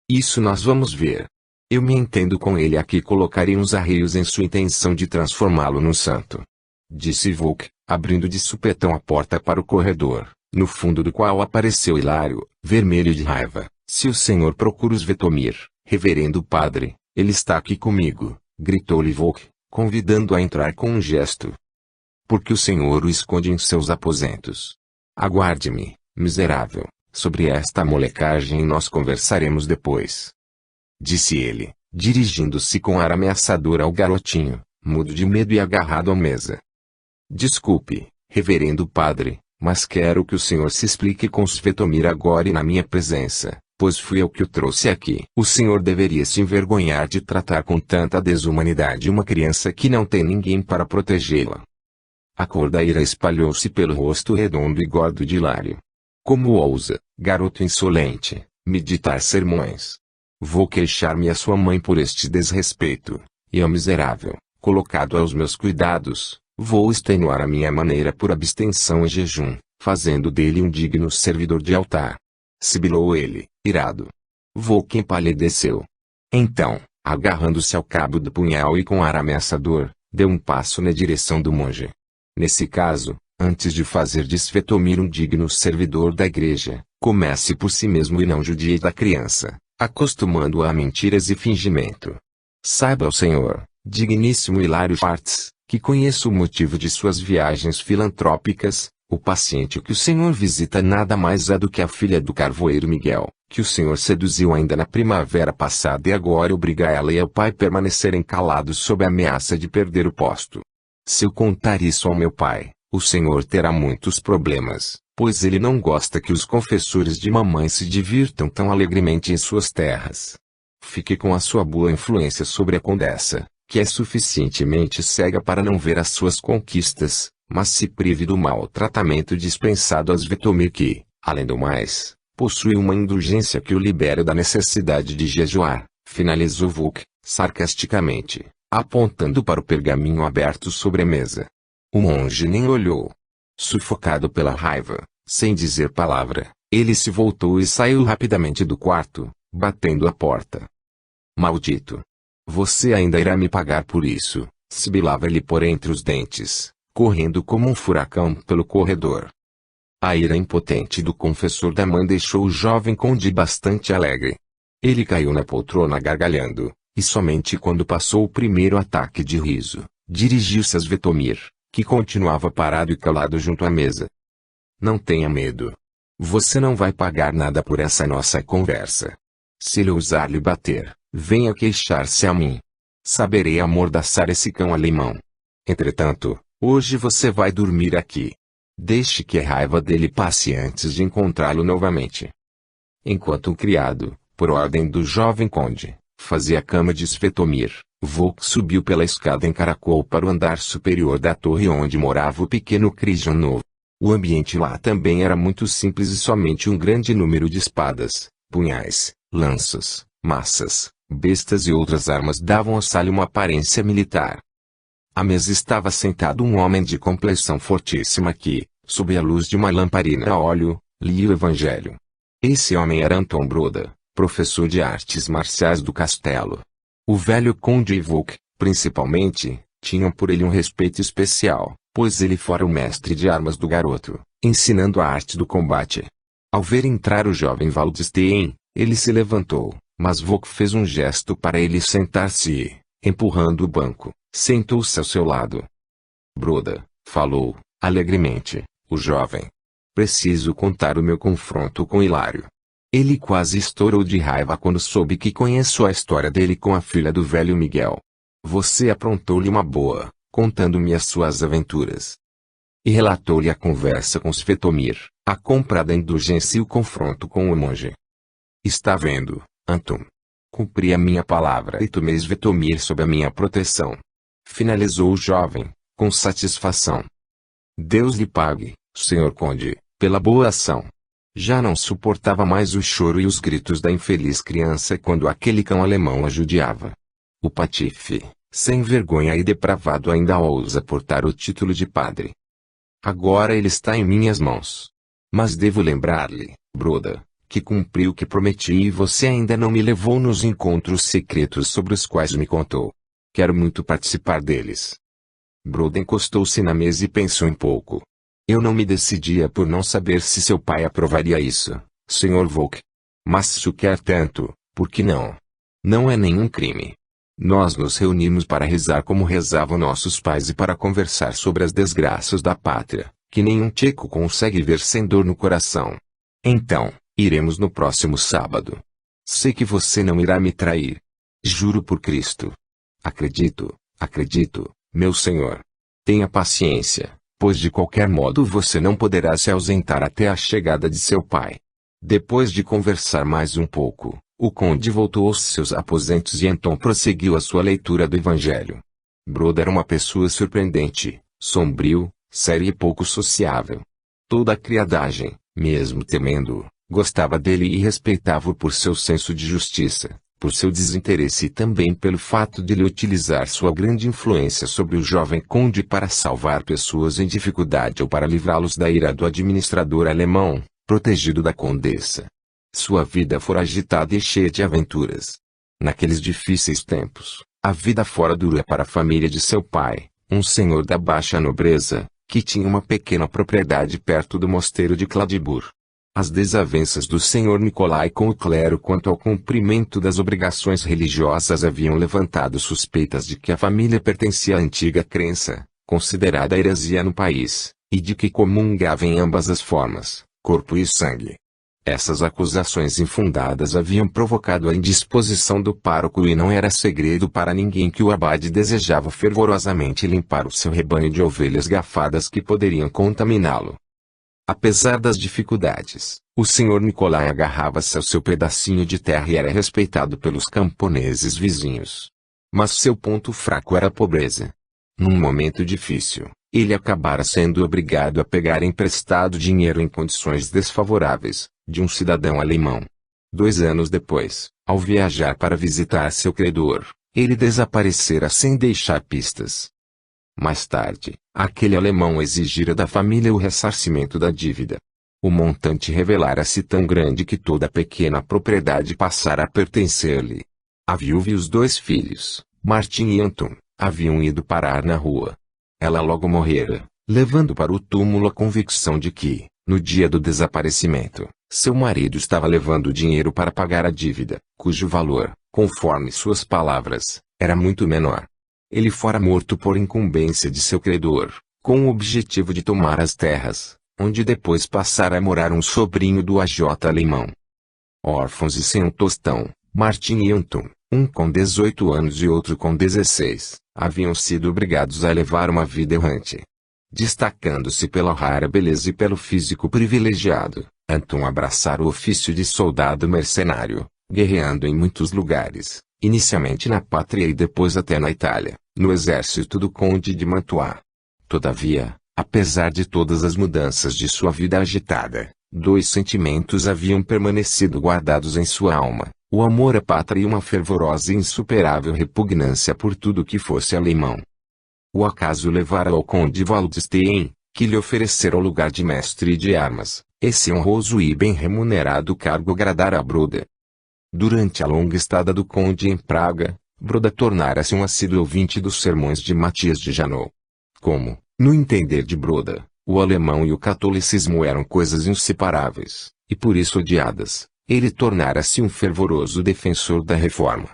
Isso nós vamos ver. Eu me entendo com ele aqui, colocarei uns arreios em sua intenção de transformá-lo num santo. Disse Volk, abrindo de supetão a porta para o corredor, no fundo do qual apareceu Hilário, vermelho de raiva. Se o senhor procura o Svetomir, reverendo padre, ele está aqui comigo, gritou-lhe Volk, convidando-o a entrar com um gesto. Porque o senhor o esconde em seus aposentos. Aguarde-me, miserável, sobre esta molecagem nós conversaremos depois. Disse ele, dirigindo-se com ar ameaçador ao garotinho, mudo de medo e agarrado à mesa. Desculpe, reverendo padre, mas quero que o senhor se explique com Svetomir agora e na minha presença, pois fui eu que o trouxe aqui. O senhor deveria se envergonhar de tratar com tanta desumanidade uma criança que não tem ninguém para protegê-la. A cor da ira espalhou-se pelo rosto redondo e gordo de Hilário. Como ousa, garoto insolente, me ditar sermões? Vou queixar-me a sua mãe por este desrespeito, e ao miserável, colocado aos meus cuidados, vou extenuar a minha maneira por abstenção e jejum, fazendo dele um digno servidor de altar. Sibilou ele, irado. Volk empalideceu. Então, agarrando-se ao cabo do punhal e com ar ameaçador, deu um passo na direção do monge. Nesse caso, antes de fazer de Svetomir um digno servidor da igreja, comece por si mesmo e não judie da criança, acostumando-a a mentiras e fingimento. Saiba o senhor, digníssimo Hilário Schwartz, que conheço o motivo de suas viagens filantrópicas. O paciente que o senhor visita nada mais é do que a filha do carvoeiro Miguel, que o senhor seduziu ainda na primavera passada e agora obriga ela e o pai a permanecerem calados sob a ameaça de perder o posto. Se eu contar isso ao meu pai, o senhor terá muitos problemas, pois ele não gosta que os confessores de mamãe se divirtam tão alegremente em suas terras. Fique com a sua boa influência sobre a condessa, que é suficientemente cega para não ver as suas conquistas, mas se prive do mau tratamento dispensado a Svetomir que, Além do mais, possui uma indulgência que o libera da necessidade de jejuar, finalizou Vuk, sarcasticamente, apontando para o pergaminho aberto sobre a mesa. O monge nem olhou. Sufocado pela raiva, sem dizer palavra, ele se voltou e saiu rapidamente do quarto, batendo a porta. Maldito! Você ainda irá me pagar por isso, sibilava ele por entre os dentes, correndo como um furacão pelo corredor. A ira impotente do confessor da mãe deixou o jovem conde bastante alegre. Ele caiu na poltrona gargalhando, e somente quando passou o primeiro ataque de riso, dirigiu-se a Svetomir, que continuava parado e calado junto à mesa. Não tenha medo. Você não vai pagar nada por essa nossa conversa. Se ele ousar lhe bater, venha queixar-se a mim. Saberei amordaçar esse cão alemão. Entretanto, hoje você vai dormir aqui. Deixe que a raiva dele passe antes de encontrá-lo novamente. Enquanto o criado, por ordem do jovem conde, fazia a cama de Svetomir, Vuk subiu pela escada em caracol para o andar superior da torre onde morava o pequeno Krijanov. O ambiente lá também era muito simples e somente um grande número de espadas, punhais, lanças, maças, bestas e outras armas davam à sala uma aparência militar. À mesa estava sentado um homem de complexão fortíssima que, sob a luz de uma lamparina a óleo, lia o Evangelho. Esse homem era Anton Broda, professor de artes marciais do castelo. O velho conde e Vuk, principalmente, tinham por ele um respeito especial, pois ele fora o mestre de armas do garoto, ensinando a arte do combate. Ao ver entrar o jovem Waldstein, ele se levantou, mas Vuk fez um gesto para ele sentar-se e, empurrando o banco, sentou-se ao seu lado. Broda, falou, alegremente, o jovem. Preciso contar o meu confronto com Hilário. Ele quase estourou de raiva quando soube que conheço a história dele com a filha do velho Miguel. Você aprontou-lhe uma boa, contando-me as suas aventuras. E relatou-lhe a conversa com Svetomir, a compra da indulgência e o confronto com o monge. Está vendo, Anton? Cumpri a minha palavra e tomei Svetomir sob a minha proteção. Finalizou o jovem, com satisfação. Deus lhe pague, senhor conde, pela boa ação. Já não suportava mais o choro e os gritos da infeliz criança quando aquele cão alemão a judiava. O patife, sem vergonha e depravado, ainda ousa portar o título de padre. Agora ele está em minhas mãos. Mas devo lembrar-lhe, Broda, que cumpri o que prometi e você ainda não me levou nos encontros secretos sobre os quais me contou. Quero muito participar deles. Broda encostou-se na mesa e pensou um pouco. Eu não me decidia por não saber se seu pai aprovaria isso, Sr. Vuk. Mas se o quer tanto, por que não? Não é nenhum crime. Nós nos reunimos para rezar como rezavam nossos pais e para conversar sobre as desgraças da pátria, que nenhum tcheco consegue ver sem dor no coração. Então, iremos no próximo sábado. Sei que você não irá me trair. Juro por Cristo. Acredito, meu senhor. Tenha paciência, pois de qualquer modo você não poderá se ausentar até a chegada de seu pai. Depois de conversar mais um pouco, o conde voltou aos seus aposentos e Anton prosseguiu a sua leitura do Evangelho. Broda era uma pessoa surpreendente, sombrio, sério e pouco sociável. Toda a criadagem, mesmo temendo-o, gostava dele e respeitava-o por seu senso de justiça, por seu desinteresse e também pelo fato de ele utilizar sua grande influência sobre o jovem conde para salvar pessoas em dificuldade ou para livrá-los da ira do administrador alemão, protegido da condessa. Sua vida fora agitada e cheia de aventuras. Naqueles difíceis tempos, a vida fora dura para a família de seu pai, um senhor da baixa nobreza, que tinha uma pequena propriedade perto do mosteiro de Kladibur. As desavenças do senhor Nicolai com o clero quanto ao cumprimento das obrigações religiosas haviam levantado suspeitas de que a família pertencia à antiga crença, considerada heresia no país, e de que comungava em ambas as formas, corpo e sangue. Essas acusações infundadas haviam provocado a indisposição do pároco e não era segredo para ninguém que o abade desejava fervorosamente limpar o seu rebanho de ovelhas gafadas que poderiam contaminá-lo. Apesar das dificuldades, o senhor Nicolai agarrava-se ao seu pedacinho de terra e era respeitado pelos camponeses vizinhos. Mas seu ponto fraco era a pobreza. Num momento difícil, Ele acabara sendo obrigado a pegar emprestado dinheiro em condições desfavoráveis, de um cidadão alemão. 2 anos depois, ao viajar para visitar seu credor, ele desaparecera sem deixar pistas. Mais tarde, aquele alemão exigira da família o ressarcimento da dívida. O montante revelara-se tão grande que toda a pequena propriedade passara a pertencer-lhe. A viúva e os 2 filhos, Martin e Anton, haviam ido parar na rua. Ela logo morrera, levando para o túmulo a convicção de que, no dia do desaparecimento, seu marido estava levando dinheiro para pagar a dívida, cujo valor, conforme suas palavras, era muito menor. Ele fora morto por incumbência de seu credor, com o objetivo de tomar as terras, onde depois passara a morar um sobrinho do AJ alemão. Órfãos e sem um tostão, Martin e Anton, um com 18 anos e outro com 16, haviam sido obrigados a levar uma vida errante. Destacando-se pela rara beleza e pelo físico privilegiado, Anton abraçara o ofício de soldado mercenário, guerreando em muitos lugares, inicialmente na pátria e depois até na Itália, no exército do conde de Mantua. Todavia, apesar de todas as mudanças de sua vida agitada, 2 sentimentos haviam permanecido guardados em sua alma: o amor à pátria e uma fervorosa e insuperável repugnância por tudo que fosse alemão. O acaso levara ao conde Waldstein, que lhe oferecera o lugar de mestre de armas. Esse honroso e bem remunerado cargo agradara a Broda. Durante a longa estada do conde em Praga, Broda tornara-se um assíduo ouvinte dos sermões de Matias de Janot. Como, no entender de Broda, o alemão e o catolicismo eram coisas inseparáveis, e por isso odiadas, ele tornara-se um fervoroso defensor da reforma.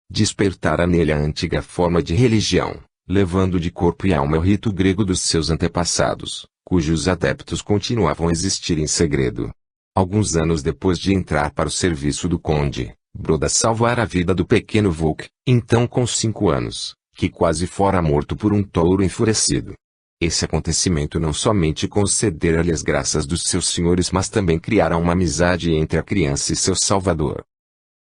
Despertara nele a antiga forma de religião, levando de corpo e alma o rito grego dos seus antepassados, cujos adeptos continuavam a existir em segredo. Alguns anos depois de entrar para o serviço do conde, Broda salvara a vida do pequeno Volk, então com 5 anos, que quase fora morto por um touro enfurecido. Esse acontecimento não somente concedera-lhe as graças dos seus senhores, mas também criara uma amizade entre a criança e seu salvador.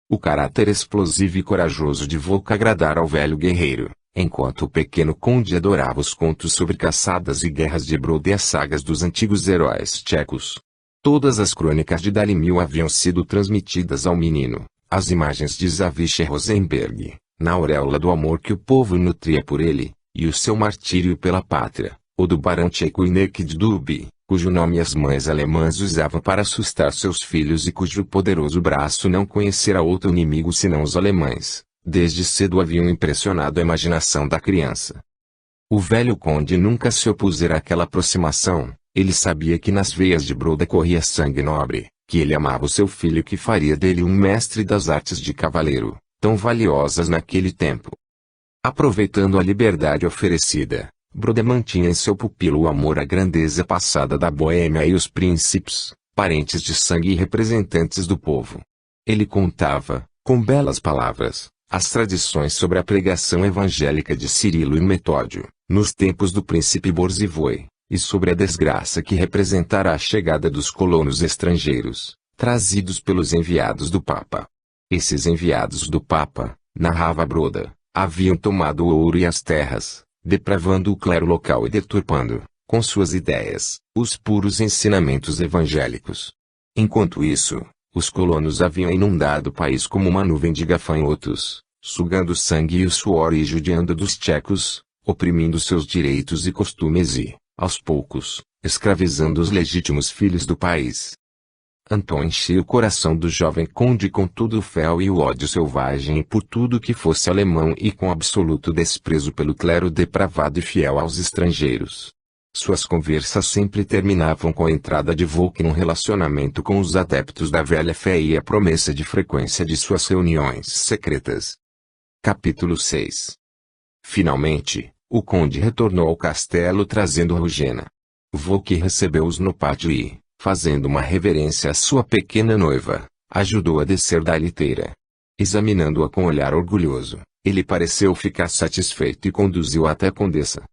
O caráter explosivo e corajoso de Volk agradara ao velho guerreiro, enquanto o pequeno conde adorava os contos sobre caçadas e guerras de Broda e as sagas dos antigos heróis tchecos. Todas as crônicas de Dalimil haviam sido transmitidas ao menino, as imagens de Zawisza Rosenberg, na auréola do amor que o povo nutria por ele, e o seu martírio pela pátria, o do barão tcheco Inédit Dub, cujo nome as mães alemãs usavam para assustar seus filhos e cujo poderoso braço não conhecera outro inimigo senão os alemães, desde cedo haviam impressionado a imaginação da criança. O velho conde nunca se opusera àquela aproximação. Ele sabia que nas veias de Broda corria sangue nobre, que ele amava o seu filho e que faria dele um mestre das artes de cavaleiro, tão valiosas naquele tempo. Aproveitando a liberdade oferecida, Broda mantinha em seu pupilo o amor à grandeza passada da Boêmia e os príncipes, parentes de sangue e representantes do povo. Ele contava, com belas palavras, as tradições sobre a pregação evangélica de Cirilo e Metódio, nos tempos do príncipe Borzivoi, e sobre a desgraça que representara a chegada dos colonos estrangeiros, trazidos pelos enviados do Papa. Esses enviados do Papa, narrava Broda, haviam tomado o ouro e as terras, depravando o clero local e deturpando, com suas ideias, os puros ensinamentos evangélicos. Enquanto isso, os colonos haviam inundado o país como uma nuvem de gafanhotos, sugando o sangue e o suor e judiando dos tchecos, oprimindo seus direitos e costumes e, aos poucos, escravizando os legítimos filhos do país. Anton enchia o coração do jovem conde com todo o fel e o ódio selvagem por tudo que fosse alemão e com absoluto desprezo pelo clero depravado e fiel aos estrangeiros. Suas conversas sempre terminavam com a entrada de Volk num relacionamento com os adeptos da velha fé e a promessa de frequência de suas reuniões secretas. Capítulo 6. Finalmente, o conde retornou ao castelo trazendo Rogena. Volk recebeu-os no pátio e, fazendo uma reverência à sua pequena noiva, ajudou a descer da liteira. Examinando-a com olhar orgulhoso, ele pareceu ficar satisfeito e conduziu-a até a condessa.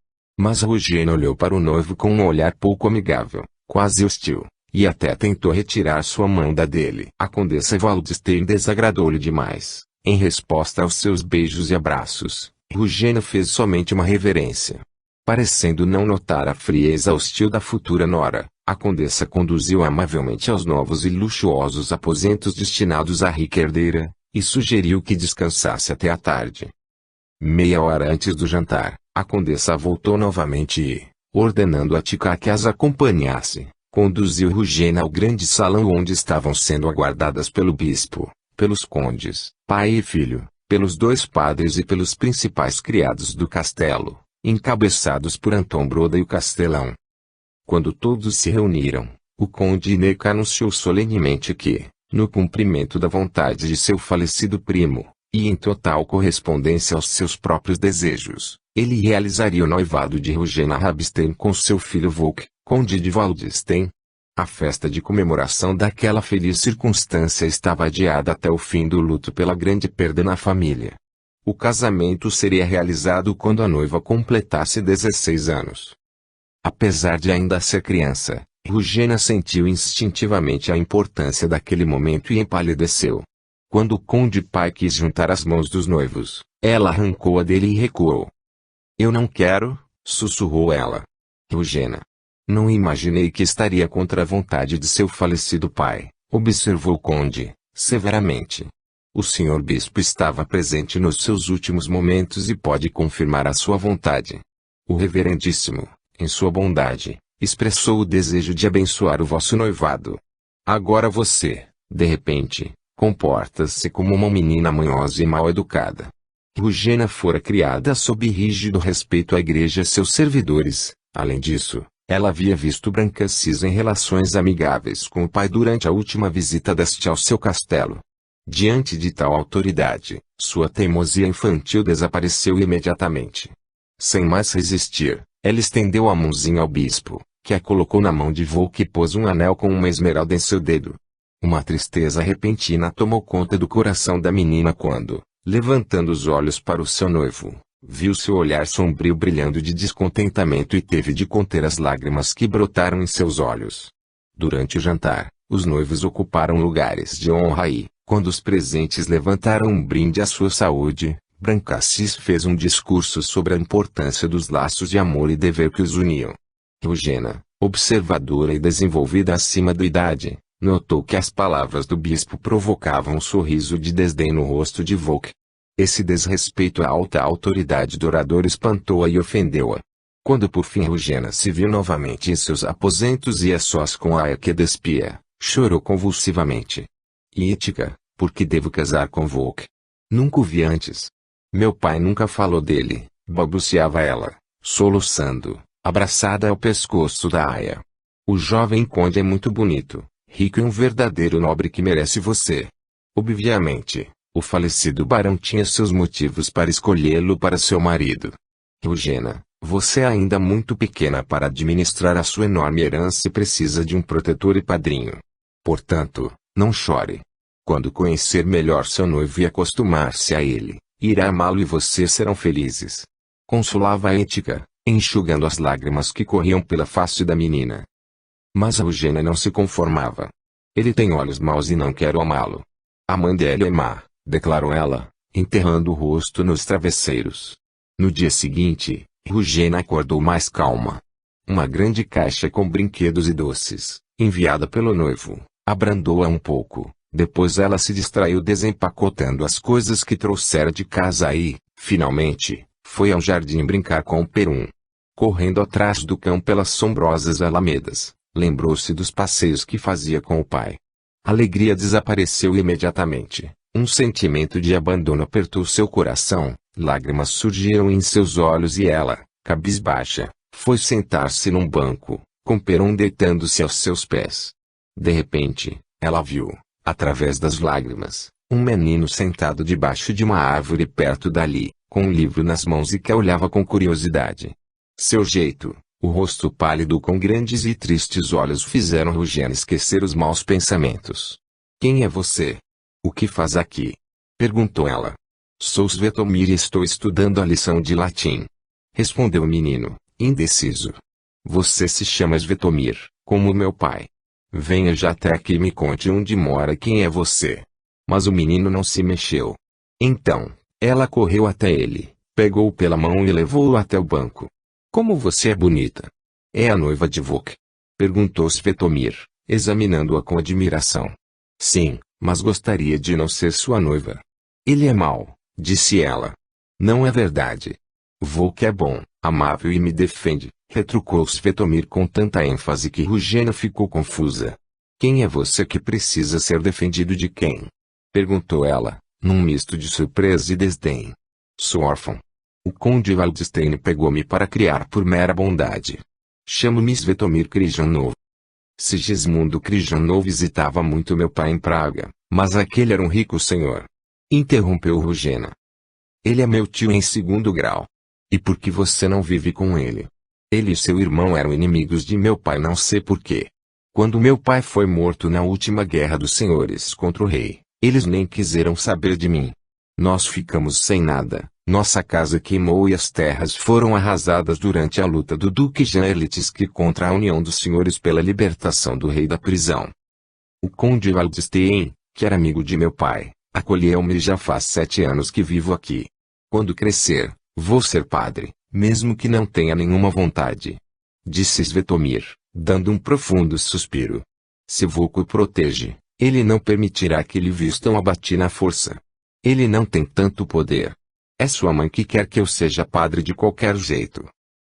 Mas Rogena olhou para o noivo com um olhar pouco amigável, quase hostil, e até tentou retirar sua mão da dele. A condessa Waldstein desagradou-lhe demais. Em resposta aos seus beijos e abraços, Rogena fez somente uma reverência. Parecendo não notar a frieza hostil da futura nora, a condessa conduziu amavelmente aos novos e luxuosos aposentos destinados à rica herdeira, e sugeriu que descansasse até a tarde. Meia hora antes do jantar, a condessa voltou novamente e, ordenando a Tika que as acompanhasse, conduziu Rugena ao grande salão onde estavam sendo aguardadas pelo bispo, pelos condes, pai e filho, pelos 2 padres e pelos principais criados do castelo, encabeçados por Anton Broda e o castelão. Quando todos se reuniram, o conde Ineca anunciou solenemente que, no cumprimento da vontade de seu falecido primo, e em total correspondência aos seus próprios desejos, ele realizaria o noivado de Rugena Rabstein com seu filho Volk, conde de Waldstein. A festa de comemoração daquela feliz circunstância estava adiada até o fim do luto pela grande perda na família. O casamento seria realizado quando a noiva completasse 16 anos. Apesar de ainda ser criança, Rugena sentiu instintivamente a importância daquele momento e empalideceu. Quando o conde pai quis juntar as mãos dos noivos, ela arrancou-a dele e recuou. "Eu não quero", sussurrou ela. "Rugena. Não imaginei que estaria contra a vontade de seu falecido pai", observou o conde, severamente. "O senhor bispo estava presente nos seus últimos momentos e pode confirmar a sua vontade. O reverendíssimo, em sua bondade, expressou o desejo de abençoar o vosso noivado. Agora você, de repente, comporta-se como uma menina manhosa e mal educada." Rugena fora criada sob rígido respeito à igreja e seus servidores. Além disso, ela havia visto Brancacis em relações amigáveis com o pai durante a última visita deste ao seu castelo. Diante de tal autoridade, sua teimosia infantil desapareceu imediatamente. Sem mais resistir, ela estendeu a mãozinha ao bispo, que a colocou na mão de Volk e pôs um anel com uma esmeralda em seu dedo. Uma tristeza repentina tomou conta do coração da menina quando, levantando os olhos para o seu noivo, viu seu olhar sombrio brilhando de descontentamento e teve de conter as lágrimas que brotaram em seus olhos. Durante o jantar, os noivos ocuparam lugares de honra e, quando os presentes levantaram um brinde à sua saúde, Brancacis fez um discurso sobre a importância dos laços de amor e dever que os uniam. Rugena, observadora e desenvolvida acima da idade, notou que as palavras do bispo provocavam um sorriso de desdém no rosto de Volk. Esse desrespeito à alta autoridade do orador espantou-a e ofendeu-a. Quando por fim Rugena se viu novamente em seus aposentos e a sós com a arquidespia, chorou convulsivamente. "Ítica, por que devo casar com Volk? Nunca o vi antes. Meu pai nunca falou dele", balbuciava ela, soluçando, abraçada ao pescoço da aia. "O jovem conde é muito bonito, rico e um verdadeiro nobre que merece você." Obviamente, o falecido barão tinha seus motivos para escolhê-lo para seu marido. "Rugena, você é ainda muito pequena para administrar a sua enorme herança e precisa de um protetor e padrinho. Portanto, não chore. Quando conhecer melhor seu noivo e acostumar-se a ele, irá amá-lo e vocês serão felizes." Consolava a Ética, enxugando as lágrimas que corriam pela face da menina. Mas a Rugena não se conformava. "Ele tem olhos maus e não quero amá-lo. A mãe dele é má", declarou ela, enterrando o rosto nos travesseiros. No dia seguinte, Rugena acordou mais calma. Uma grande caixa com brinquedos e doces, enviada pelo noivo, abrandou-a um pouco. Depois ela se distraiu desempacotando as coisas que trouxera de casa e, finalmente, foi ao jardim brincar com o Perum. Correndo atrás do cão pelas sombrosas alamedas, lembrou-se dos passeios que fazia com o pai. A alegria desapareceu imediatamente. Um sentimento de abandono apertou seu coração, lágrimas surgiram em seus olhos e ela, cabisbaixa, foi sentar-se num banco, com Perum deitando-se aos seus pés. De repente, ela viu, através das lágrimas, um menino sentado debaixo de uma árvore perto dali, com um livro nas mãos e que a olhava com curiosidade. Seu jeito, o rosto pálido com grandes e tristes olhos fizeram Rugena esquecer os maus pensamentos. "Quem é você? O que faz aqui?" perguntou ela. "Sou Svetomir e estou estudando a lição de latim", respondeu o menino, indeciso. "Você se chama Svetomir, como meu pai. Venha já até aqui e me conte onde mora e quem é você." Mas o menino não se mexeu. Então, ela correu até ele, pegou-o pela mão e levou-o até o banco. Como você é bonita! É a noiva de Vuk? Perguntou Svetomir, examinando-a com admiração. Sim, mas gostaria de não ser sua noiva. Ele é mau, disse ela. Não é verdade. Vuk é bom, amável e me defende, retrucou Svetomir com tanta ênfase que Rugena ficou confusa. Quem é você que precisa ser defendido de quem? Perguntou ela, num misto de surpresa e desdém. Sou órfão. O conde Waldstein pegou-me para criar por mera bondade. Chamo-me Svetomir Krijanov. Sigismundo Krijanov visitava muito meu pai em Praga, mas aquele era um rico senhor. Interrompeu Rugena. Ele é meu tio em segundo grau. E por que você não vive com ele? Ele e seu irmão eram inimigos de meu pai, não sei porquê. Quando meu pai foi morto na última guerra dos senhores contra o rei, eles nem quiseram saber de mim. Nós ficamos sem nada, nossa casa queimou e as terras foram arrasadas durante a luta do duque Jan Erlitski contra a União dos Senhores pela libertação do rei da prisão. O conde Waldstein, que era amigo de meu pai, acolheu-me e já faz 7 anos que vivo aqui. Quando crescer, vou ser padre, mesmo que não tenha nenhuma vontade. Disse Svetomir, dando um profundo suspiro. Se Vuk o protege, ele não permitirá que lhe vistam abati na força. Ele não tem tanto poder. É sua mãe que quer que eu seja padre de qualquer jeito.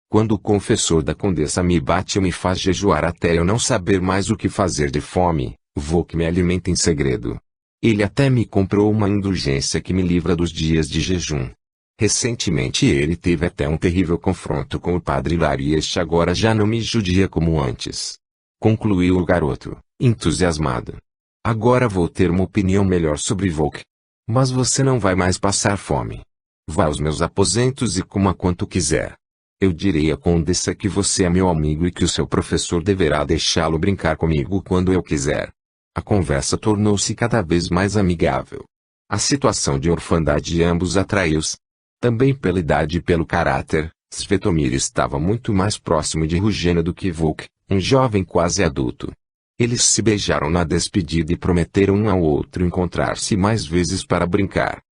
Quando o confessor da condessa me bate e me faz jejuar até eu não saber mais o que fazer de fome, Vuk me alimenta em segredo. Ele até me comprou uma indulgência que me livra dos dias de jejum. Recentemente ele teve até um terrível confronto com o padre Lari e este agora já não me judia como antes. Concluiu o garoto, entusiasmado. Agora vou ter uma opinião melhor sobre Vuk. Mas você não vai mais passar fome. Vá aos meus aposentos e coma quanto quiser. Eu direi à condessa que você é meu amigo e que o seu professor deverá deixá-lo brincar comigo quando eu quiser. A conversa tornou-se cada vez mais amigável. A situação de orfandade de ambos atraiu-os. Também pela idade e pelo caráter, Svetomir estava muito mais próximo de Rugena do que Vuk, um jovem quase adulto. Eles se beijaram na despedida e prometeram um ao outro encontrar-se mais vezes para brincar.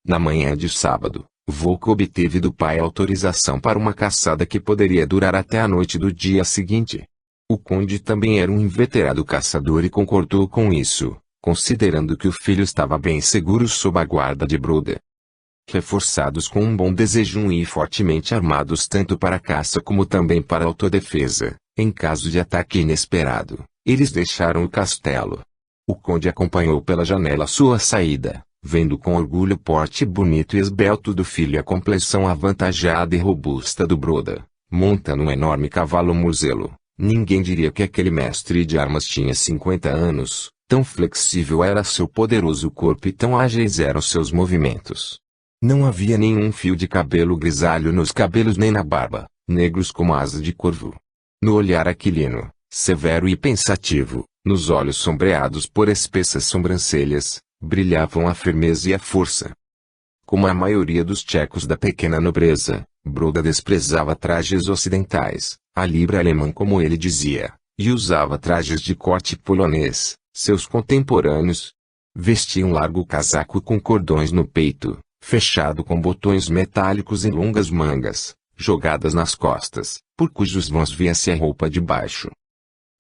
Na manhã de sábado, Vuk obteve do pai autorização para uma caçada que poderia durar até a noite do dia seguinte. O conde também era um inveterado caçador e concordou com isso, considerando que o filho estava bem seguro sob a guarda de Broda. Reforçados com um bom desejo e fortemente armados tanto para a caça como também para a autodefesa, em caso de ataque inesperado, eles deixaram o castelo. O conde acompanhou pela janela sua saída, vendo com orgulho o porte bonito e esbelto do filho e a complexão avantajada e robusta do Broda, monta num enorme cavalo muselo. Ninguém diria que aquele mestre de armas tinha 50 anos, tão flexível era seu poderoso corpo e tão ágeis eram seus movimentos. Não havia nenhum fio de cabelo grisalho nos cabelos nem na barba, negros como asa de corvo. No olhar aquilino, severo e pensativo, nos olhos sombreados por espessas sobrancelhas, brilhavam a firmeza e a força. Como a maioria dos tchecos da pequena nobreza, Broda desprezava trajes ocidentais, a libra alemã como ele dizia, e usava trajes de corte polonês, seus contemporâneos. Vestia um largo casaco com cordões no peito, fechado com botões metálicos e longas mangas, jogadas nas costas, por cujos vãos via-se a roupa de baixo.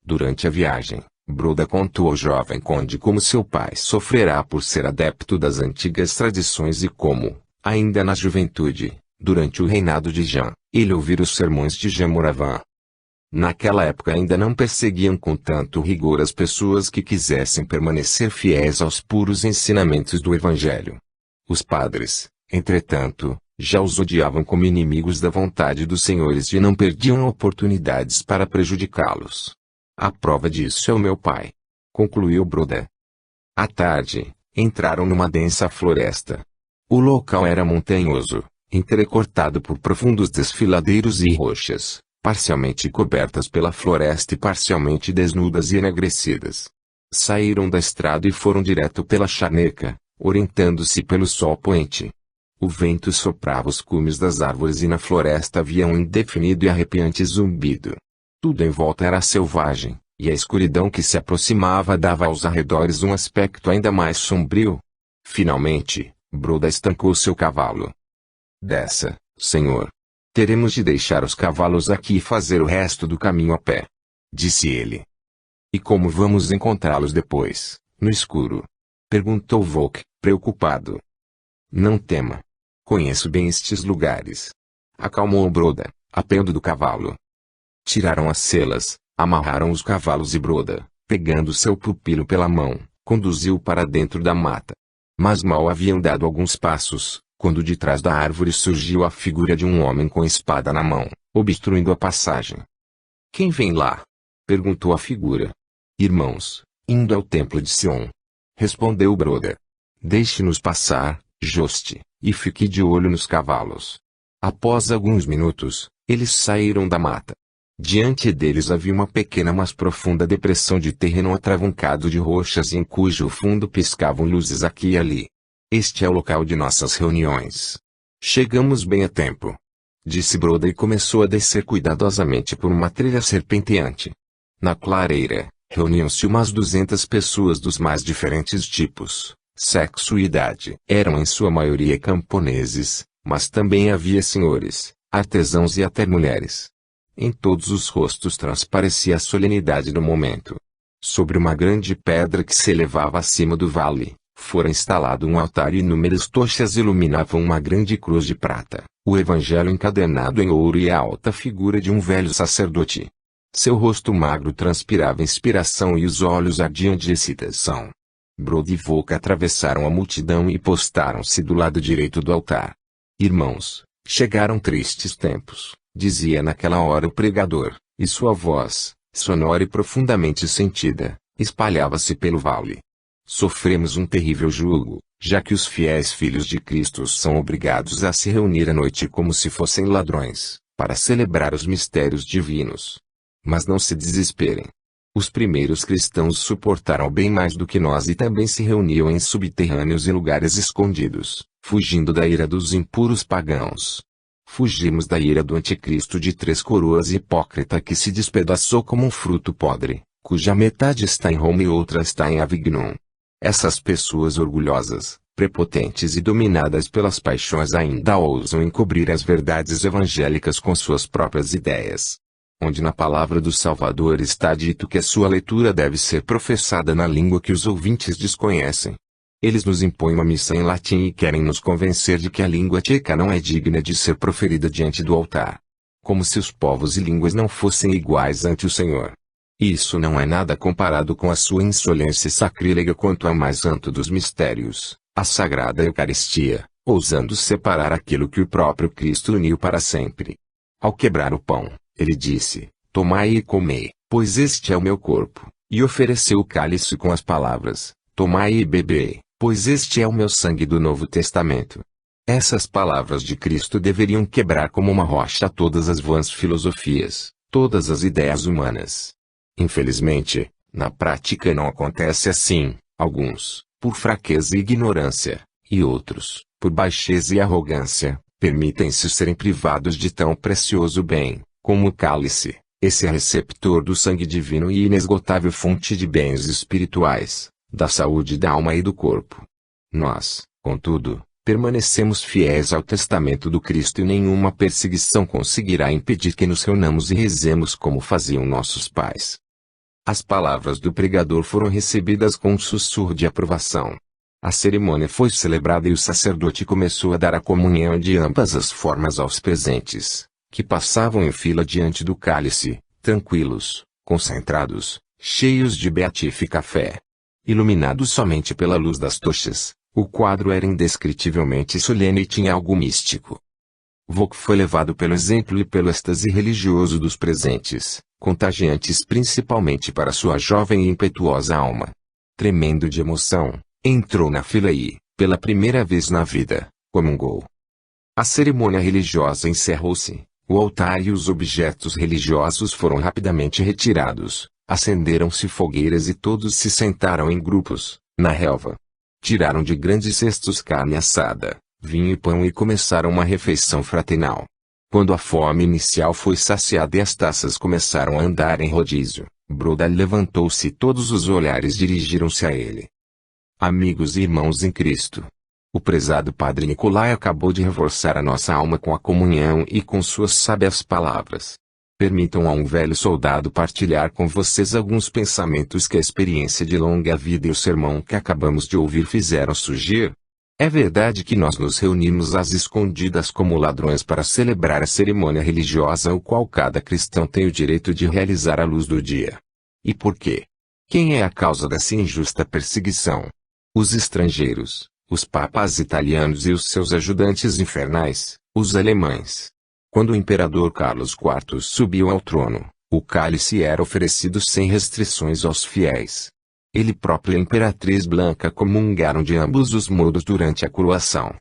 Durante a viagem, Broda contou ao jovem conde como seu pai sofrerá por ser adepto das antigas tradições e como, ainda na juventude, durante o reinado de Jean, ele ouvira os sermões de Jean Moravin. Naquela época ainda não perseguiam com tanto rigor as pessoas que quisessem permanecer fiéis aos puros ensinamentos do Evangelho. Os padres, entretanto, já os odiavam como inimigos da vontade dos senhores e não perdiam oportunidades para prejudicá-los. A prova disso é o meu pai. Concluiu Broda. À tarde, entraram numa densa floresta. O local era montanhoso, entrecortado por profundos desfiladeiros e rochas, parcialmente cobertas pela floresta e parcialmente desnudas e enegrecidas. Saíram da estrada e foram direto pela charneca, orientando-se pelo sol poente. O vento soprava os cumes das árvores e na floresta havia um indefinido e arrepiante zumbido. Tudo em volta era selvagem, e a escuridão que se aproximava dava aos arredores um aspecto ainda mais sombrio. Finalmente, Broda estancou seu cavalo. Desça, senhor. Teremos de deixar os cavalos aqui e fazer o resto do caminho a pé, disse ele. E como vamos encontrá-los depois, no escuro? Perguntou Volk, preocupado. Não tema. Conheço bem estes lugares. Acalmou Broda, apeando do cavalo. Tiraram as selas, amarraram os cavalos e Broda, pegando seu pupilo pela mão, conduziu-o para dentro da mata. Mas mal haviam dado alguns passos, quando de trás da árvore surgiu a figura de um homem com espada na mão, obstruindo a passagem. Quem vem lá? Perguntou a figura. Irmãos, indo ao templo de Sion. Respondeu Broda. Deixe-nos passar, Joste, e fique de olho nos cavalos. Após alguns minutos, eles saíram da mata. Diante deles havia uma pequena mas profunda depressão de terreno atravancado de rochas em cujo fundo piscavam luzes aqui e ali. Este é o local de nossas reuniões. Chegamos bem a tempo, disse Broda e começou a descer cuidadosamente por uma trilha serpenteante. Na clareira, reuniam-se umas 200 pessoas dos mais diferentes tipos, sexo e idade. Eram em sua maioria camponeses, mas também havia senhores, artesãos e até mulheres. Em todos os rostos transparecia a solenidade do momento. Sobre uma grande pedra que se elevava acima do vale, fora instalado um altar e inúmeras tochas iluminavam uma grande cruz de prata, o evangelho encadenado em ouro e a alta figura de um velho sacerdote. Seu rosto magro transpirava inspiração e os olhos ardiam de excitação. Broda e Volk atravessaram a multidão e postaram-se do lado direito do altar. Irmãos, chegaram tristes tempos, dizia naquela hora o pregador, e sua voz, sonora e profundamente sentida, espalhava-se pelo vale. Sofremos um terrível jugo, já que os fiéis filhos de Cristo são obrigados a se reunir à noite como se fossem ladrões, para celebrar os mistérios divinos. Mas não se desesperem. Os primeiros cristãos suportaram bem mais do que nós e também se reuniam em subterrâneos e lugares escondidos, fugindo da ira dos impuros pagãos. Fugimos da ira do anticristo de 3 coroas hipócrita que se despedaçou como um fruto podre, cuja metade está em Roma e outra está em Avignon. Essas pessoas orgulhosas, prepotentes e dominadas pelas paixões ainda ousam encobrir as verdades evangélicas com suas próprias ideias. Onde na palavra do Salvador está dito que a sua leitura deve ser professada na língua que os ouvintes desconhecem. Eles nos impõem uma missa em latim e querem nos convencer de que a língua tcheca não é digna de ser proferida diante do altar. Como se os povos e línguas não fossem iguais ante o Senhor. Isso não é nada comparado com a sua insolência sacrílega quanto ao mais santo dos mistérios, a Sagrada Eucaristia, ousando separar aquilo que o próprio Cristo uniu para sempre. Ao quebrar o pão, ele disse, tomai e comei, pois este é o meu corpo, e ofereceu o cálice com as palavras, tomai e bebei, pois este é o meu sangue do Novo Testamento. Essas palavras de Cristo deveriam quebrar como uma rocha todas as vãs filosofias, todas as ideias humanas. Infelizmente, na prática não acontece assim, alguns, por fraqueza e ignorância, e outros, por baixeza e arrogância, permitem-se serem privados de tão precioso bem, como o cálice, esse é receptor do sangue divino e inesgotável fonte de bens espirituais, da saúde da alma e do corpo. Nós, contudo, permanecemos fiéis ao testamento do Cristo e nenhuma perseguição conseguirá impedir que nos reunamos e rezemos como faziam nossos pais. As palavras do pregador foram recebidas com um sussurro de aprovação. A cerimônia foi celebrada e o sacerdote começou a dar a comunhão de ambas as formas aos presentes, que passavam em fila diante do cálice, tranquilos, concentrados, cheios de beatífica fé. Iluminados somente pela luz das tochas, o quadro era indescritivelmente solene e tinha algo místico. Volk foi levado pelo exemplo e pelo êxtase religioso dos presentes, contagiantes principalmente para sua jovem e impetuosa alma. Tremendo de emoção, entrou na fila e, pela primeira vez na vida, comungou. A cerimônia religiosa encerrou-se, o altar e os objetos religiosos foram rapidamente retirados, acenderam-se fogueiras e todos se sentaram em grupos, na relva. Tiraram de grandes cestos carne assada, vinho e pão e começaram uma refeição fraternal. Quando a fome inicial foi saciada e as taças começaram a andar em rodízio, Broda levantou-se e todos os olhares dirigiram-se a ele. Amigos e irmãos em Cristo, O prezado Padre Nicolai acabou de reforçar a nossa alma com a comunhão e com suas sábias palavras. Permitam a um velho soldado partilhar com vocês alguns pensamentos que a experiência de longa vida e o sermão que acabamos de ouvir fizeram surgir. É verdade que nós nos reunimos às escondidas como ladrões para celebrar a cerimônia religiosa o qual cada cristão tem o direito de realizar à luz do dia. E por quê? Quem é a causa dessa injusta perseguição? Os estrangeiros, os papas italianos e os seus ajudantes infernais, os alemães. Quando o imperador Carlos IV subiu ao trono, o cálice era oferecido sem restrições aos fiéis. Ele próprio e a imperatriz Blanca comungaram de ambos os modos durante a coroação.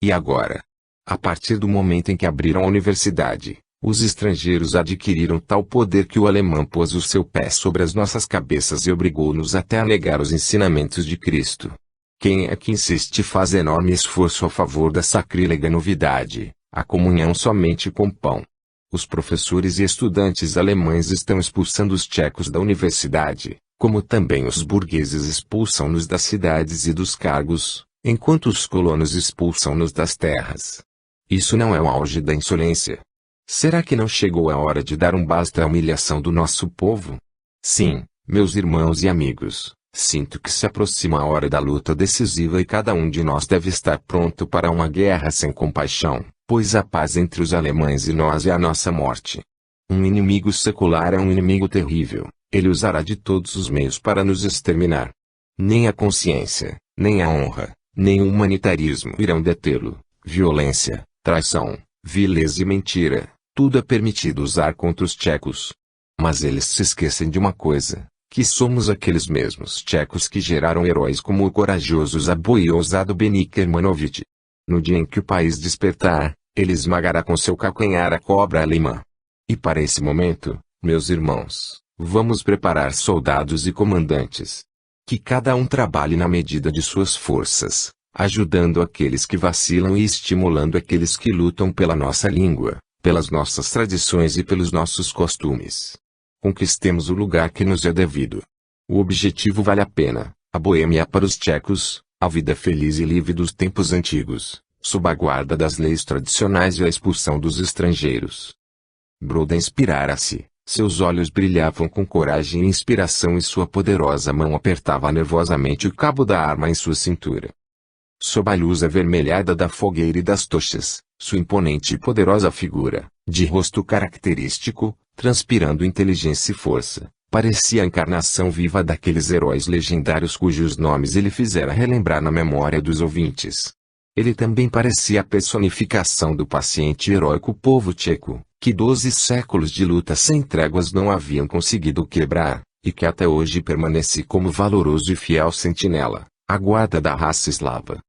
E agora? A partir do momento em que abriram a universidade, os estrangeiros adquiriram tal poder que o alemão pôs o seu pé sobre as nossas cabeças e obrigou-nos até a negar os ensinamentos de Cristo. Quem é que insiste e faz enorme esforço a favor da sacrílega novidade, a comunhão somente com pão? Os professores e estudantes alemães estão expulsando os tchecos da universidade, como também os burgueses expulsam-nos das cidades e dos cargos, enquanto os colonos expulsam-nos das terras. Isso não é o auge da insolência? Será que não chegou a hora de dar um basta à humilhação do nosso povo? Sim, meus irmãos e amigos, sinto que se aproxima a hora da luta decisiva e cada um de nós deve estar pronto para uma guerra sem compaixão, pois a paz entre os alemães e nós é a nossa morte. Um inimigo secular é um inimigo terrível. Ele usará de todos os meios para nos exterminar. Nem a consciência, nem a honra, nem o humanitarismo irão detê-lo. Violência, traição, vileza e mentira, tudo é permitido usar contra os tchecos. Mas eles se esquecem de uma coisa, que somos aqueles mesmos tchecos que geraram heróis como o corajoso Zaboj e o ousado Benik Hermanovich. No dia em que o país despertar, ele esmagará com seu calcanhar a cobra alemã. E para esse momento, meus irmãos, vamos preparar soldados e comandantes. Que cada um trabalhe na medida de suas forças, ajudando aqueles que vacilam e estimulando aqueles que lutam pela nossa língua, pelas nossas tradições e pelos nossos costumes. Conquistemos o lugar que nos é devido. O objetivo vale a pena, a Boêmia para os tchecos, a vida feliz e livre dos tempos antigos, sob a guarda das leis tradicionais e a expulsão dos estrangeiros. Broda inspirara-se. Seus olhos brilhavam com coragem e inspiração e sua poderosa mão apertava nervosamente o cabo da arma em sua cintura. Sob a luz avermelhada da fogueira e das tochas, sua imponente e poderosa figura, de rosto característico, transpirando inteligência e força, parecia a encarnação viva daqueles heróis legendários cujos nomes ele fizera relembrar na memória dos ouvintes. Ele também parecia a personificação do paciente e heróico povo tcheco, que 12 séculos de luta sem tréguas não haviam conseguido quebrar, e que até hoje permanece como valoroso e fiel sentinela, a guarda da raça eslava.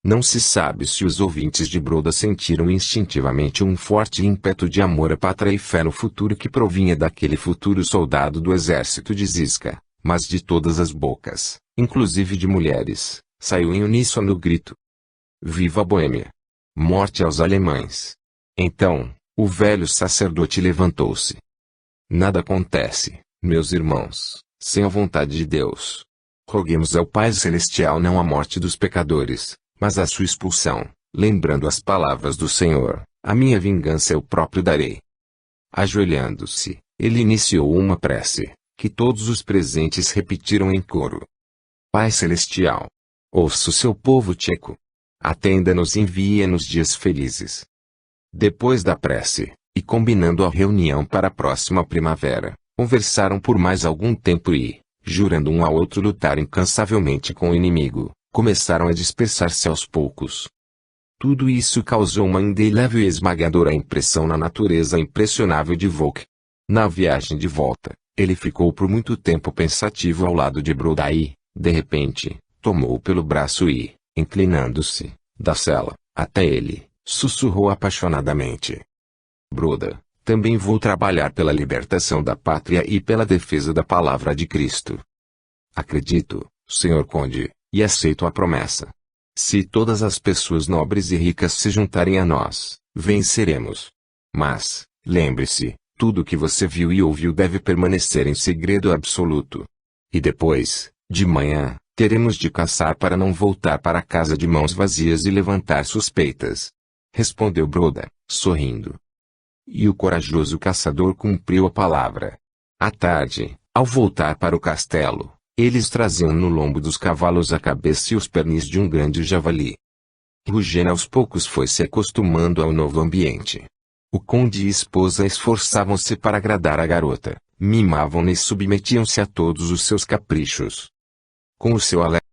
Não se sabe se os ouvintes de Broda sentiram instintivamente um forte ímpeto de amor à pátria e fé no futuro que provinha daquele futuro soldado do exército de Ziska, mas de todas as bocas, inclusive de mulheres, saiu em uníssono o grito: Viva a Boêmia! Morte aos alemães! Então, o velho sacerdote levantou-se. Nada acontece, meus irmãos, sem a vontade de Deus. Roguemos ao Pai Celestial não a morte dos pecadores, mas a sua expulsão, lembrando as palavras do Senhor: a minha vingança eu próprio darei. Ajoelhando-se, ele iniciou uma prece, que todos os presentes repetiram em coro. Pai Celestial, ouça o seu povo tcheco. Atenda-nos e envie-nos dias felizes. Depois da prece, e combinando a reunião para a próxima primavera, conversaram por mais algum tempo e, jurando um ao outro lutar incansavelmente com o inimigo, começaram a dispersar-se aos poucos. Tudo isso causou uma indelével e esmagadora impressão na natureza impressionável de Volk. Na viagem de volta, ele ficou por muito tempo pensativo ao lado de Broda e, de repente, tomou-o pelo braço e, inclinando-se, da cela, até ele, sussurrou apaixonadamente: Broda, também vou trabalhar pela libertação da pátria e pela defesa da palavra de Cristo. Acredito, Senhor Conde, e aceito a promessa. Se todas as pessoas nobres e ricas se juntarem a nós, venceremos. Mas, lembre-se, tudo o que você viu e ouviu deve permanecer em segredo absoluto. E depois, de manhã, Teremos de caçar para não voltar para casa de mãos vazias e levantar suspeitas. Respondeu Broda, sorrindo. E o corajoso caçador cumpriu a palavra. À tarde, ao voltar para o castelo, eles traziam no lombo dos cavalos a cabeça e os pernis de um grande javali. Rugena aos poucos foi se acostumando ao novo ambiente. O conde e esposa esforçavam-se para agradar a garota, mimavam-na e submetiam-se a todos os seus caprichos. Com o seu alegre